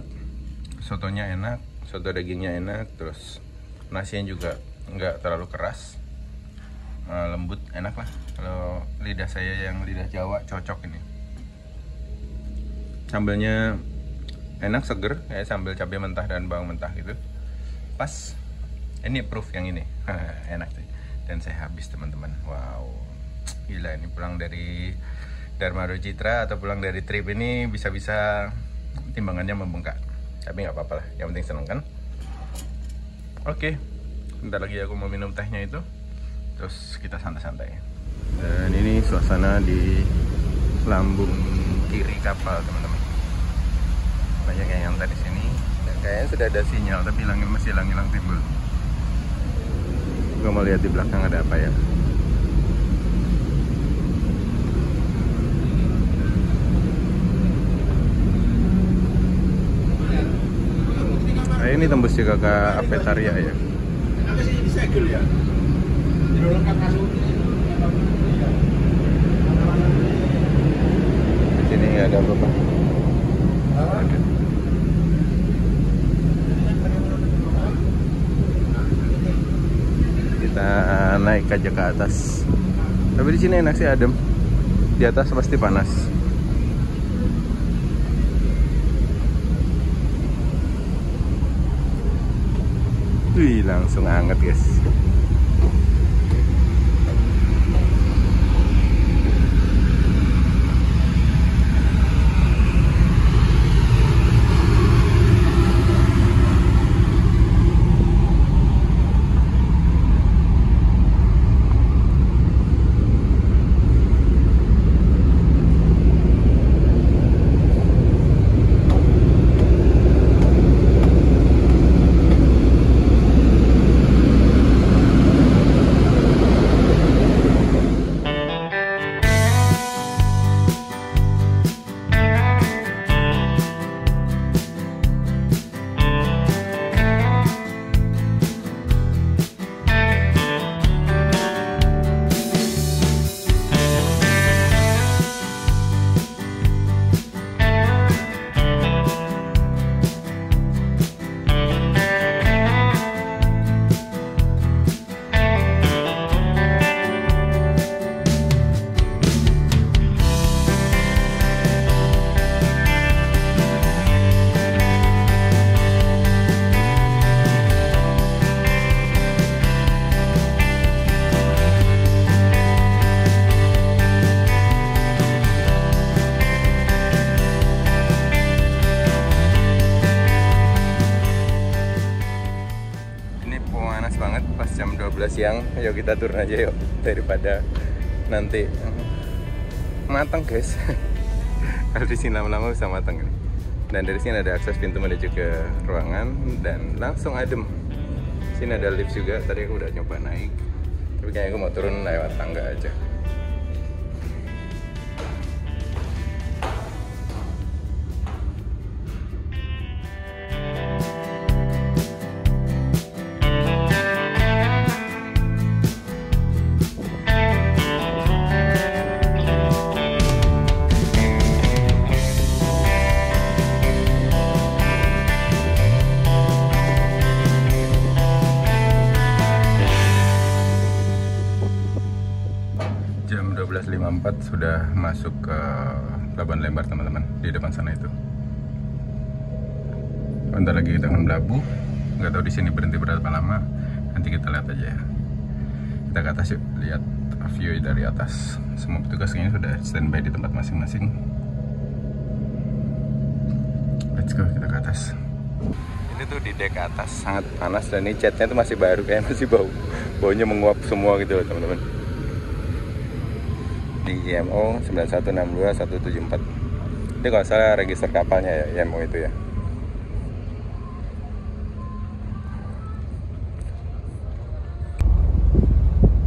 Sotonya enak, soto dagingnya enak, terus nasinya juga nggak terlalu keras, lembut, enak lah. Kalau lidah saya yang lidah Jawa cocok ini. Sambelnya enak, seger, kayak sambal cabai mentah dan bawang mentah gitu. Pas. Ini proof yang ini. Enak sih. Dan saya habis teman-teman. Wow. Gila, ini pulang dari Dharma Citra atau pulang dari trip ini bisa-bisa timbangannya membengkak. Tapi nggak apa-apa lah. Yang penting seneng kan. Oke. Bentar lagi aku mau minum tehnya itu. Terus kita santai-santai. Dan ini suasana di lambung kiri kapal teman-teman. Banyak yang tadi sini. Dan kayaknya sudah ada sinyal tapi masih hilang timbul. Gue mau lihat di belakang ada apa ya. Ini tembus juga ke Apetaria ya. Di sini ada apa-apa. Ada. Kita naik aja ke atas. Tapi di sini enak sih, adem. Di atas pasti panas. Wih, langsung anget guys. Jam 12 siang, yuk kita turun aja yuk, daripada nanti matang guys. Kalau di sini lama-lama bisa matang ini. Dan dari sini ada akses pintu menuju ke ruangan dan langsung adem. Sini ada lift juga, tadi aku udah nyoba naik, tapi kayaknya aku mau turun lewat tangga aja. Jam 12.54 sudah masuk ke Pelabuhan Lembar teman-teman, di depan sana itu. Bentar lagi kita akan berlabuh. Nggak tahu di sini berhenti berapa lama. Nanti kita lihat aja ya. Kita ke atas yuk, lihat view dari atas. Semua petugas kayaknya sudah standby di tempat masing-masing. Let's go, kita ke atas. Ini tuh di dek atas sangat panas dan ini catnya tuh masih baru, kayak masih baunya menguap semua gitu loh teman-teman. Di IMO 9162174. Ini kalau salah register kapalnya ya, IMO itu ya.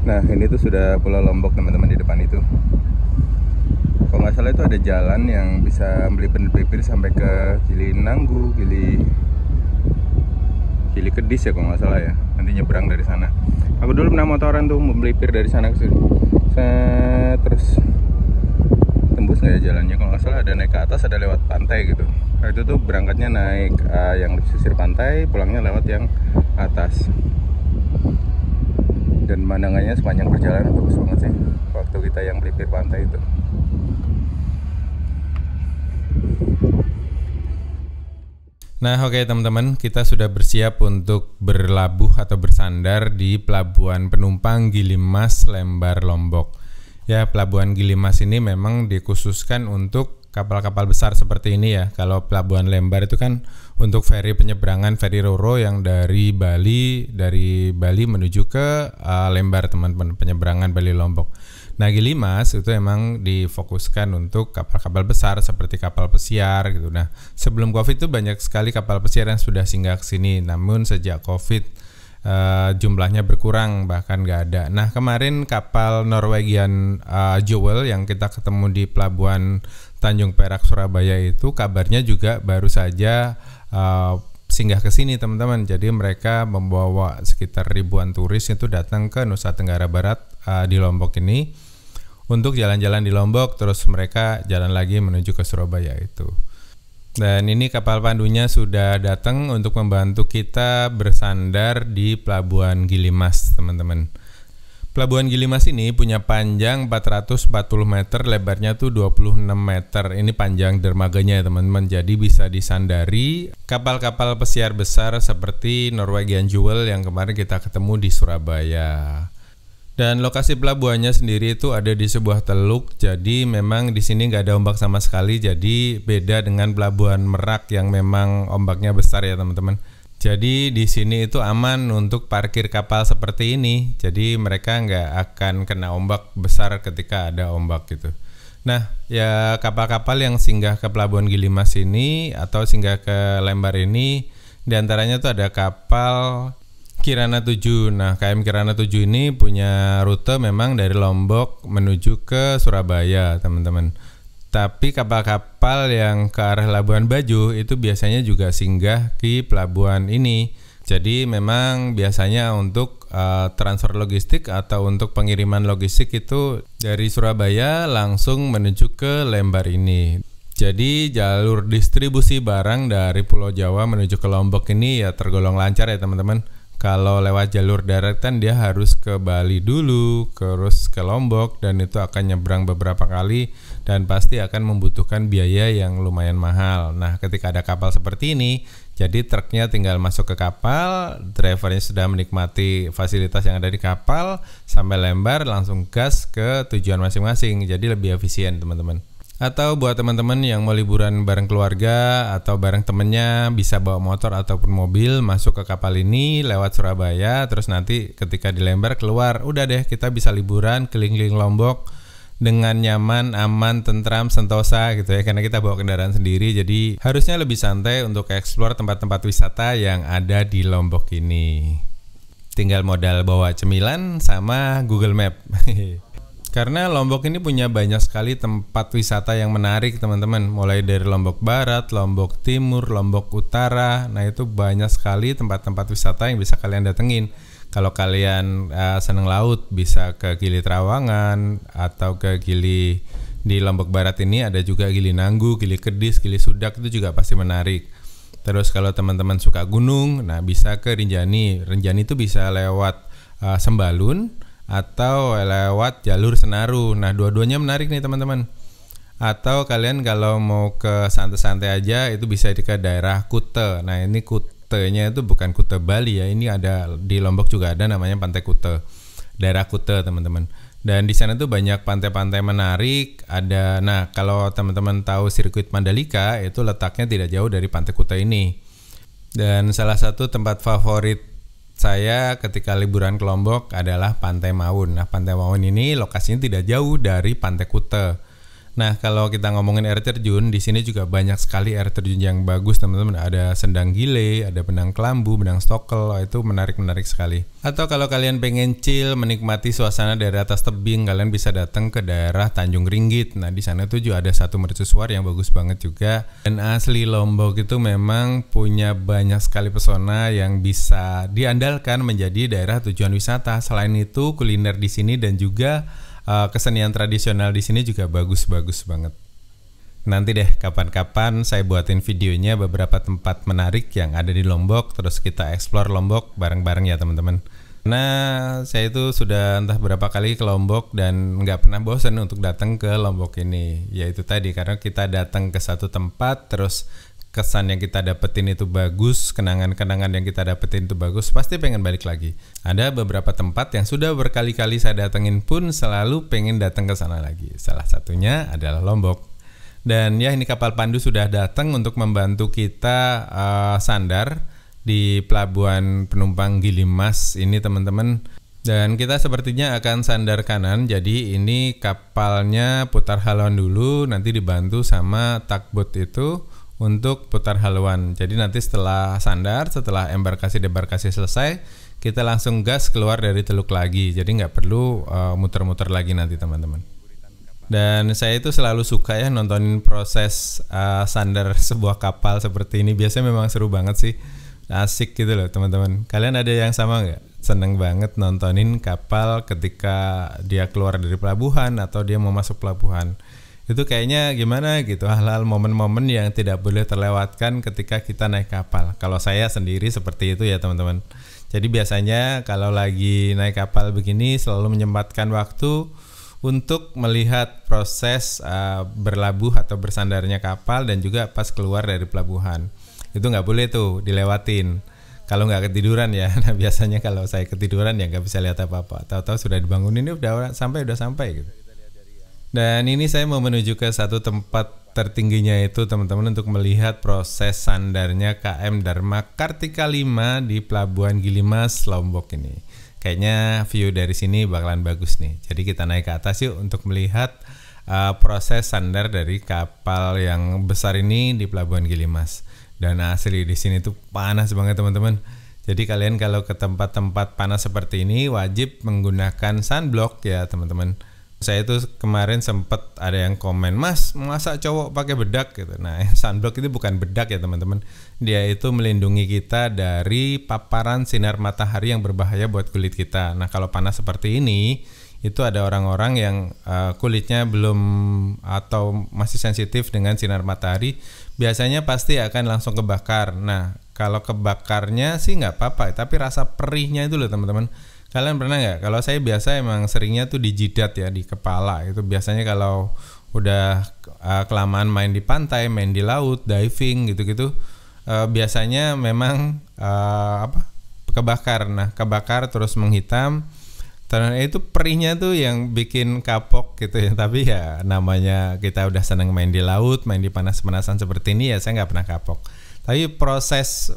Nah ini tuh sudah Pulau Lombok teman-teman di depan itu. Kalau nggak salah itu ada jalan yang bisa beli pipir sampai ke Gili Nanggu, Gili Kedis ya kalau nggak salah ya. Nanti nyebrang dari sana. Aku dulu pernah motoran tuh melipir dari sana ke sini. Terus tembus nggak ya jalannya? Kalau nggak salah ada naik ke atas, ada lewat pantai gitu. Nah, itu tuh berangkatnya naik yang pesisir pantai, pulangnya lewat yang atas. Dan pemandangannya sepanjang perjalanan bagus banget sih waktu kita yang melipir pantai itu. Nah, oke teman-teman, kita sudah bersiap untuk berlabuh atau bersandar di Pelabuhan Penumpang Gilimas, Lembar, Lombok. Ya, Pelabuhan Gilimas ini memang dikhususkan untuk kapal-kapal besar seperti ini ya. Kalau Pelabuhan Lembar itu kan untuk feri penyeberangan, feri Roro yang dari Bali menuju ke Lembar, teman-teman, penyeberangan Bali Lombok. Nah, Gilimas itu emang difokuskan untuk kapal-kapal besar seperti kapal pesiar gitu. Nah, sebelum Covid itu banyak sekali kapal pesiar yang sudah singgah ke sini. Namun sejak Covid jumlahnya berkurang, bahkan nggak ada. Nah, kemarin kapal Norwegian Jewel yang kita ketemu di Pelabuhan Tanjung Perak, Surabaya itu kabarnya juga baru saja singgah ke sini, teman-teman. Jadi mereka membawa sekitar ribuan turis itu datang ke Nusa Tenggara Barat di Lombok ini untuk jalan-jalan di Lombok, terus mereka jalan lagi menuju ke Surabaya itu. Dan ini kapal pandunya sudah datang untuk membantu kita bersandar di Pelabuhan Gilimas, teman-teman. Pelabuhan Gilimas ini punya panjang 440 meter, lebarnya tuh 26 meter. Ini panjang dermaganya ya, teman-teman. Jadi bisa disandari kapal-kapal pesiar besar seperti Norwegian Jewel yang kemarin kita ketemu di Surabaya. Dan lokasi pelabuhannya sendiri itu ada di sebuah teluk, jadi memang di sini nggak ada ombak sama sekali. Jadi beda dengan Pelabuhan Merak yang memang ombaknya besar ya, teman-teman. Jadi di sini itu aman untuk parkir kapal seperti ini. Jadi mereka nggak akan kena ombak besar ketika ada ombak gitu. Nah, ya kapal-kapal yang singgah ke Pelabuhan Gilimas ini atau singgah ke Lembar ini, diantaranya tuh ada kapal Kirana 7. Nah, KM Kirana 7 ini punya rute memang dari Lombok menuju ke Surabaya, teman-teman. Tapi kapal-kapal yang ke arah Labuan Bajo itu biasanya juga singgah di pelabuhan ini. Jadi memang biasanya untuk transfer logistik atau untuk pengiriman logistik itu dari Surabaya langsung menuju ke Lembar ini. Jadi jalur distribusi barang dari Pulau Jawa menuju ke Lombok ini ya tergolong lancar ya, teman-teman. Kalau lewat jalur darat kan dia harus ke Bali dulu, terus ke Lombok, dan itu akan nyebrang beberapa kali dan pasti akan membutuhkan biaya yang lumayan mahal. Nah, ketika ada kapal seperti ini, jadi truknya tinggal masuk ke kapal, drivernya sudah menikmati fasilitas yang ada di kapal, sampai Lembar langsung gas ke tujuan masing-masing. Jadi lebih efisien, teman-teman. Atau buat teman-teman yang mau liburan bareng keluarga atau bareng temennya, bisa bawa motor ataupun mobil masuk ke kapal ini lewat Surabaya, terus nanti ketika di Lembar keluar, udah deh kita bisa liburan keliling-keliling Lombok dengan nyaman, aman, tentram, sentosa gitu ya, karena kita bawa kendaraan sendiri. Jadi harusnya lebih santai untuk eksplor tempat-tempat wisata yang ada di Lombok ini. Tinggal modal bawa cemilan sama Google Map. Karena Lombok ini punya banyak sekali tempat wisata yang menarik, teman-teman. Mulai dari Lombok Barat, Lombok Timur, Lombok Utara. Nah, itu banyak sekali tempat-tempat wisata yang bisa kalian datengin. Kalau kalian seneng laut, bisa ke Gili Trawangan atau ke Gili di Lombok Barat ini ada juga Gili Nanggu, Gili Kedis, Gili Sudak, itu juga pasti menarik. Terus kalau teman-teman suka gunung, nah bisa ke Rinjani. Rinjani itu bisa lewat Sembalun atau lewat jalur Senaru. Nah, dua-duanya menarik nih, teman-teman. Atau kalian kalau mau ke santai-santai aja itu bisa ke daerah Kute. Nah, ini Kutenya itu bukan Kute Bali ya. Ini ada di Lombok juga ada namanya Pantai Kute. Daerah Kute, teman-teman. Dan di sana tuh banyak pantai-pantai menarik. Ada, nah kalau teman-teman tahu sirkuit Mandalika itu letaknya tidak jauh dari Pantai Kute ini. Dan salah satu tempat favorit saya ketika liburan ke Lombok adalah Pantai Maun. Nah, Pantai Maun ini lokasinya tidak jauh dari Pantai Kute. Nah, kalau kita ngomongin air terjun, di sini juga banyak sekali air terjun yang bagus, teman-teman. Ada Sendang Gile, ada Benang Kelambu, Benang Stokel, itu menarik-menarik sekali. Atau kalau kalian pengen chill, menikmati suasana dari atas tebing, kalian bisa datang ke daerah Tanjung Ringgit. Nah, di sana tuh juga ada satu mercusuar yang bagus banget juga. Dan asli Lombok itu memang punya banyak sekali pesona yang bisa diandalkan menjadi daerah tujuan wisata. Selain itu, kuliner di sini dan juga kesenian tradisional di sini juga bagus-bagus banget. Nanti deh kapan-kapan saya buatin videonya beberapa tempat menarik yang ada di Lombok, terus kita explore Lombok bareng-bareng ya teman-teman. Nah, saya itu sudah entah berapa kali ke Lombok dan nggak pernah bosan untuk datang ke Lombok ini. Yaitu tadi karena kita datang ke satu tempat, terus kesan yang kita dapetin itu bagus, kenangan-kenangan yang kita dapetin itu bagus, pasti pengen balik lagi. Ada beberapa tempat yang sudah berkali-kali saya datengin pun selalu pengen datang ke sana lagi. Salah satunya adalah Lombok. Dan ya ini kapal Pandu sudah datang untuk membantu kita sandar di pelabuhan penumpang Gilimas ini teman-teman. Dan kita sepertinya akan sandar kanan, jadi ini kapalnya putar haluan dulu, nanti dibantu sama tugboat itu untuk putar haluan. Jadi nanti setelah sandar, setelah embarkasi-debarkasi selesai, kita langsung gas keluar dari teluk lagi. Jadi nggak perlu muter-muter lagi nanti teman-teman. Dan saya itu selalu suka ya nontonin proses sandar sebuah kapal seperti ini. Biasanya memang seru banget sih, asik gitu loh teman-teman. Kalian ada yang sama nggak? Seneng banget nontonin kapal ketika dia keluar dari pelabuhan atau dia mau masuk pelabuhan. Itu kayaknya gimana gitu, hal-hal momen-momen yang tidak boleh terlewatkan ketika kita naik kapal. Kalau saya sendiri seperti itu ya teman-teman. Jadi biasanya kalau lagi naik kapal begini selalu menyempatkan waktu untuk melihat proses berlabuh atau bersandarnya kapal dan juga pas keluar dari pelabuhan. Itu nggak boleh tuh dilewatin. Kalau nggak ketiduran ya, nah biasanya kalau saya ketiduran ya nggak bisa lihat apa-apa. Tahu-tahu sudah dibangunin, udah sampai gitu. Dan ini saya mau menuju ke satu tempat tertingginya itu teman-teman untuk melihat proses sandarnya KM Dharma Kartika 5 di Pelabuhan Gilimas, Lombok ini. Kayaknya view dari sini bakalan bagus nih. Jadi kita naik ke atas yuk untuk melihat proses sandar dari kapal yang besar ini di Pelabuhan Gilimas. Dan asli di sini tuh panas banget teman-teman. Jadi kalian kalau ke tempat-tempat panas seperti ini wajib menggunakan sunblock ya teman-teman. Saya itu kemarin sempet ada yang komen, "Mas, masa cowok pakai bedak?" gitu. Nah, sunblock itu bukan bedak ya teman-teman. Dia itu melindungi kita dari paparan sinar matahari yang berbahaya buat kulit kita. Nah, kalau panas seperti ini, itu ada orang-orang yang kulitnya belum atau masih sensitif dengan sinar matahari, biasanya pasti akan langsung kebakar. Nah, kalau kebakarnya sih nggak apa-apa, tapi rasa perihnya itu loh teman-teman. Kalian pernah nggak? Kalau saya biasa emang seringnya tuh di jidat ya, di kepala. Itu biasanya kalau udah kelamaan main di pantai, main di laut, diving gitu-gitu, biasanya memang kebakar. Nah, kebakar terus menghitam. Terus itu perihnya tuh yang bikin kapok gitu ya. Tapi ya namanya kita udah seneng main di laut, main di panas-panasan seperti ini ya, saya nggak pernah kapok. Tapi proses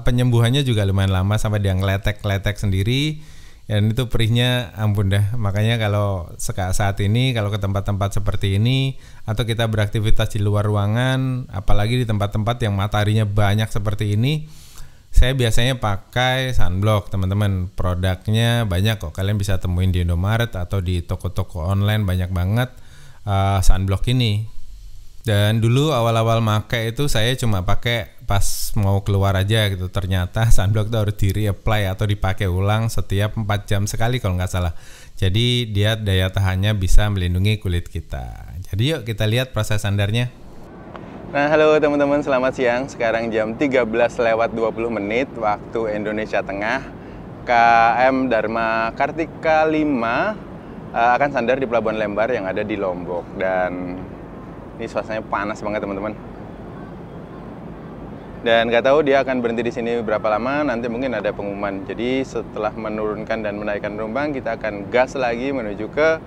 penyembuhannya juga lumayan lama sampai dia ngeletek-letek sendiri, dan itu perihnya ampun dah. Makanya kalau saat ini kalau ke tempat-tempat seperti ini atau kita beraktivitas di luar ruangan, apalagi di tempat-tempat yang mataharinya banyak seperti ini, saya biasanya pakai sunblock teman-teman. Produknya banyak kok, kalian bisa temuin di Indomaret atau di toko-toko online, banyak banget sunblock ini. Dan dulu awal-awal make itu saya cuma pakai pas mau keluar aja gitu. Ternyata sunblock itu harus di-reapply atau dipakai ulang setiap 4 jam sekali kalau nggak salah. Jadi dia daya tahannya bisa melindungi kulit kita. Jadi yuk kita lihat proses sandarnya. Nah, halo teman-teman, selamat siang. Sekarang jam 13:20 waktu Indonesia Tengah. KM Dharma Kartika 5 akan sandar di Pelabuhan Lembar yang ada di Lombok. Dan ini suasananya panas banget teman-teman. Dan nggak tahu dia akan berhenti di sini berapa lama, nanti mungkin ada pengumuman. Jadi setelah menurunkan dan menaikkan penumpang, kita akan gas lagi menuju ke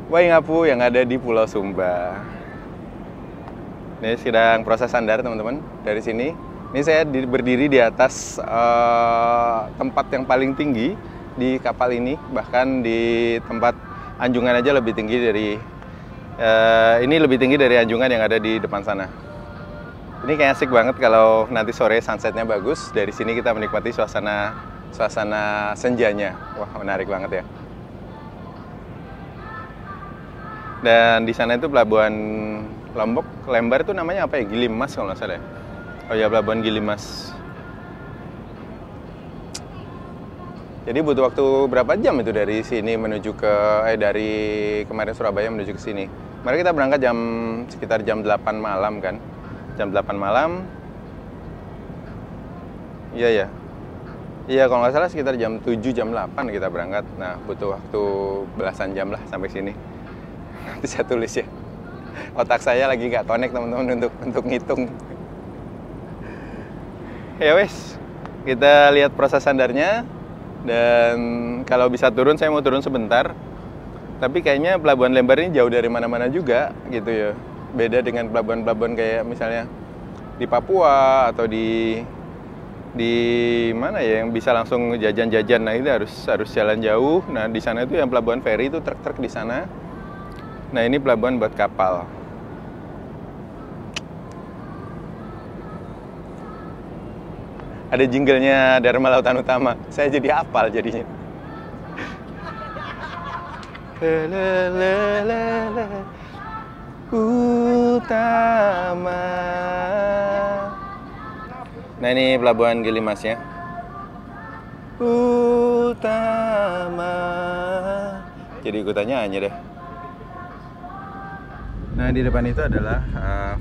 Waingapu yang ada di Pulau Sumba. Ini sedang proses sandar teman-teman dari sini. Ini saya berdiri di atas tempat yang paling tinggi di kapal ini. Bahkan di tempat anjungan aja lebih tinggi dari Ini lebih tinggi dari anjungan yang ada di depan sana. Ini kayak asik banget kalau nanti sore sunsetnya bagus. Dari sini kita menikmati suasana senjanya. Wah, menarik banget ya. Dan di sana itu pelabuhan Lombok, Lembar itu namanya apa ya? Gilimas kalau nggak salah ya. Oh ya, pelabuhan Gilimas. Jadi butuh waktu berapa jam itu dari sini menuju ke dari kemarin Surabaya menuju ke sini. Kemarin kita berangkat sekitar jam 8 malam kan. Jam 8 malam. Iya ya. Iya, kalau nggak salah sekitar jam 7 jam 8 kita berangkat. Nah, butuh waktu belasan jam lah sampai sini. Nanti saya tulis ya. Otak saya lagi nggak connect teman-teman untuk ngitung. Ya wes, kita lihat proses sandarnya. Dan kalau bisa turun, saya mau turun sebentar. Tapi kayaknya pelabuhan Lembar ini jauh dari mana-mana juga gitu ya. Beda dengan pelabuhan-pelabuhan kayak misalnya di Papua atau di mana ya yang bisa langsung jajan-jajan. Nah, ini harus jalan jauh. Nah, di sana itu yang pelabuhan feri itu truk-truk di sana. Nah, ini pelabuhan buat kapal. Ada jinglenya Dharma Lautan Utama. Saya jadi hafal jadinya. Utama. Nah, ini pelabuhan Gilimas ya. Utama. Jadi ikutannya hanya deh. Nah, di depan itu adalah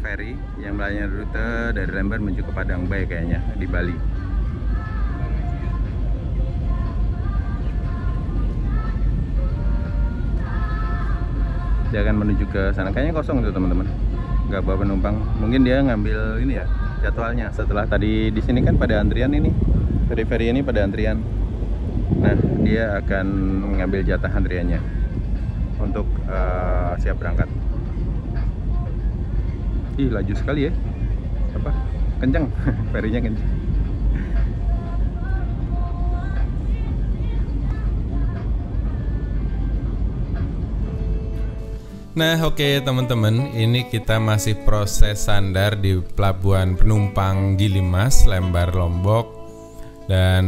ferry yang melayani rute dari Lembar menuju ke Padang Bay kayaknya di Bali. Dia akan menuju ke sana. Kayaknya kosong tuh teman-teman. Nggak bawa penumpang. Mungkin dia ngambil ini ya jadwalnya. Setelah tadi di sini kan pada antrian ini. Ferry ini pada antrian. Nah, dia akan mengambil jatah antriannya untuk siap berangkat. Ih, laju sekali ya. Apa? Kencang. Ferinya kencang. Nah, oke teman-teman, ini kita masih proses sandar di pelabuhan penumpang Gilimas, Lembar, Lombok. Dan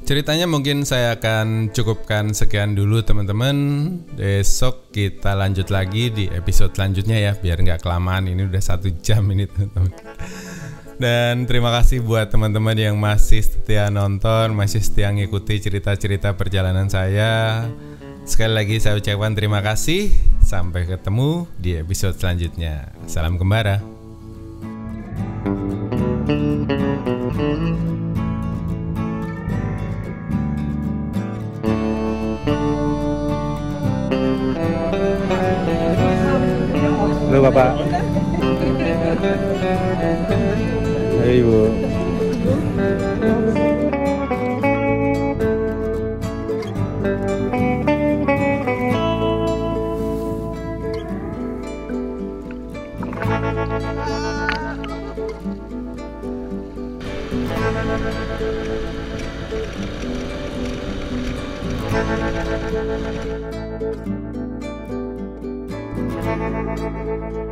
ceritanya mungkin saya akan cukupkan sekian dulu teman-teman. Besok kita lanjut lagi di episode selanjutnya ya, biar nggak kelamaan. Ini udah 1 jam ini teman-teman. Dan terima kasih buat teman-teman yang masih setia nonton, masih setia ngikuti cerita-cerita perjalanan saya. Sekali lagi saya ucapkan terima kasih. Sampai ketemu di episode selanjutnya. Salam Kembara. Halo Bapak. Halo Ibu. Thank you.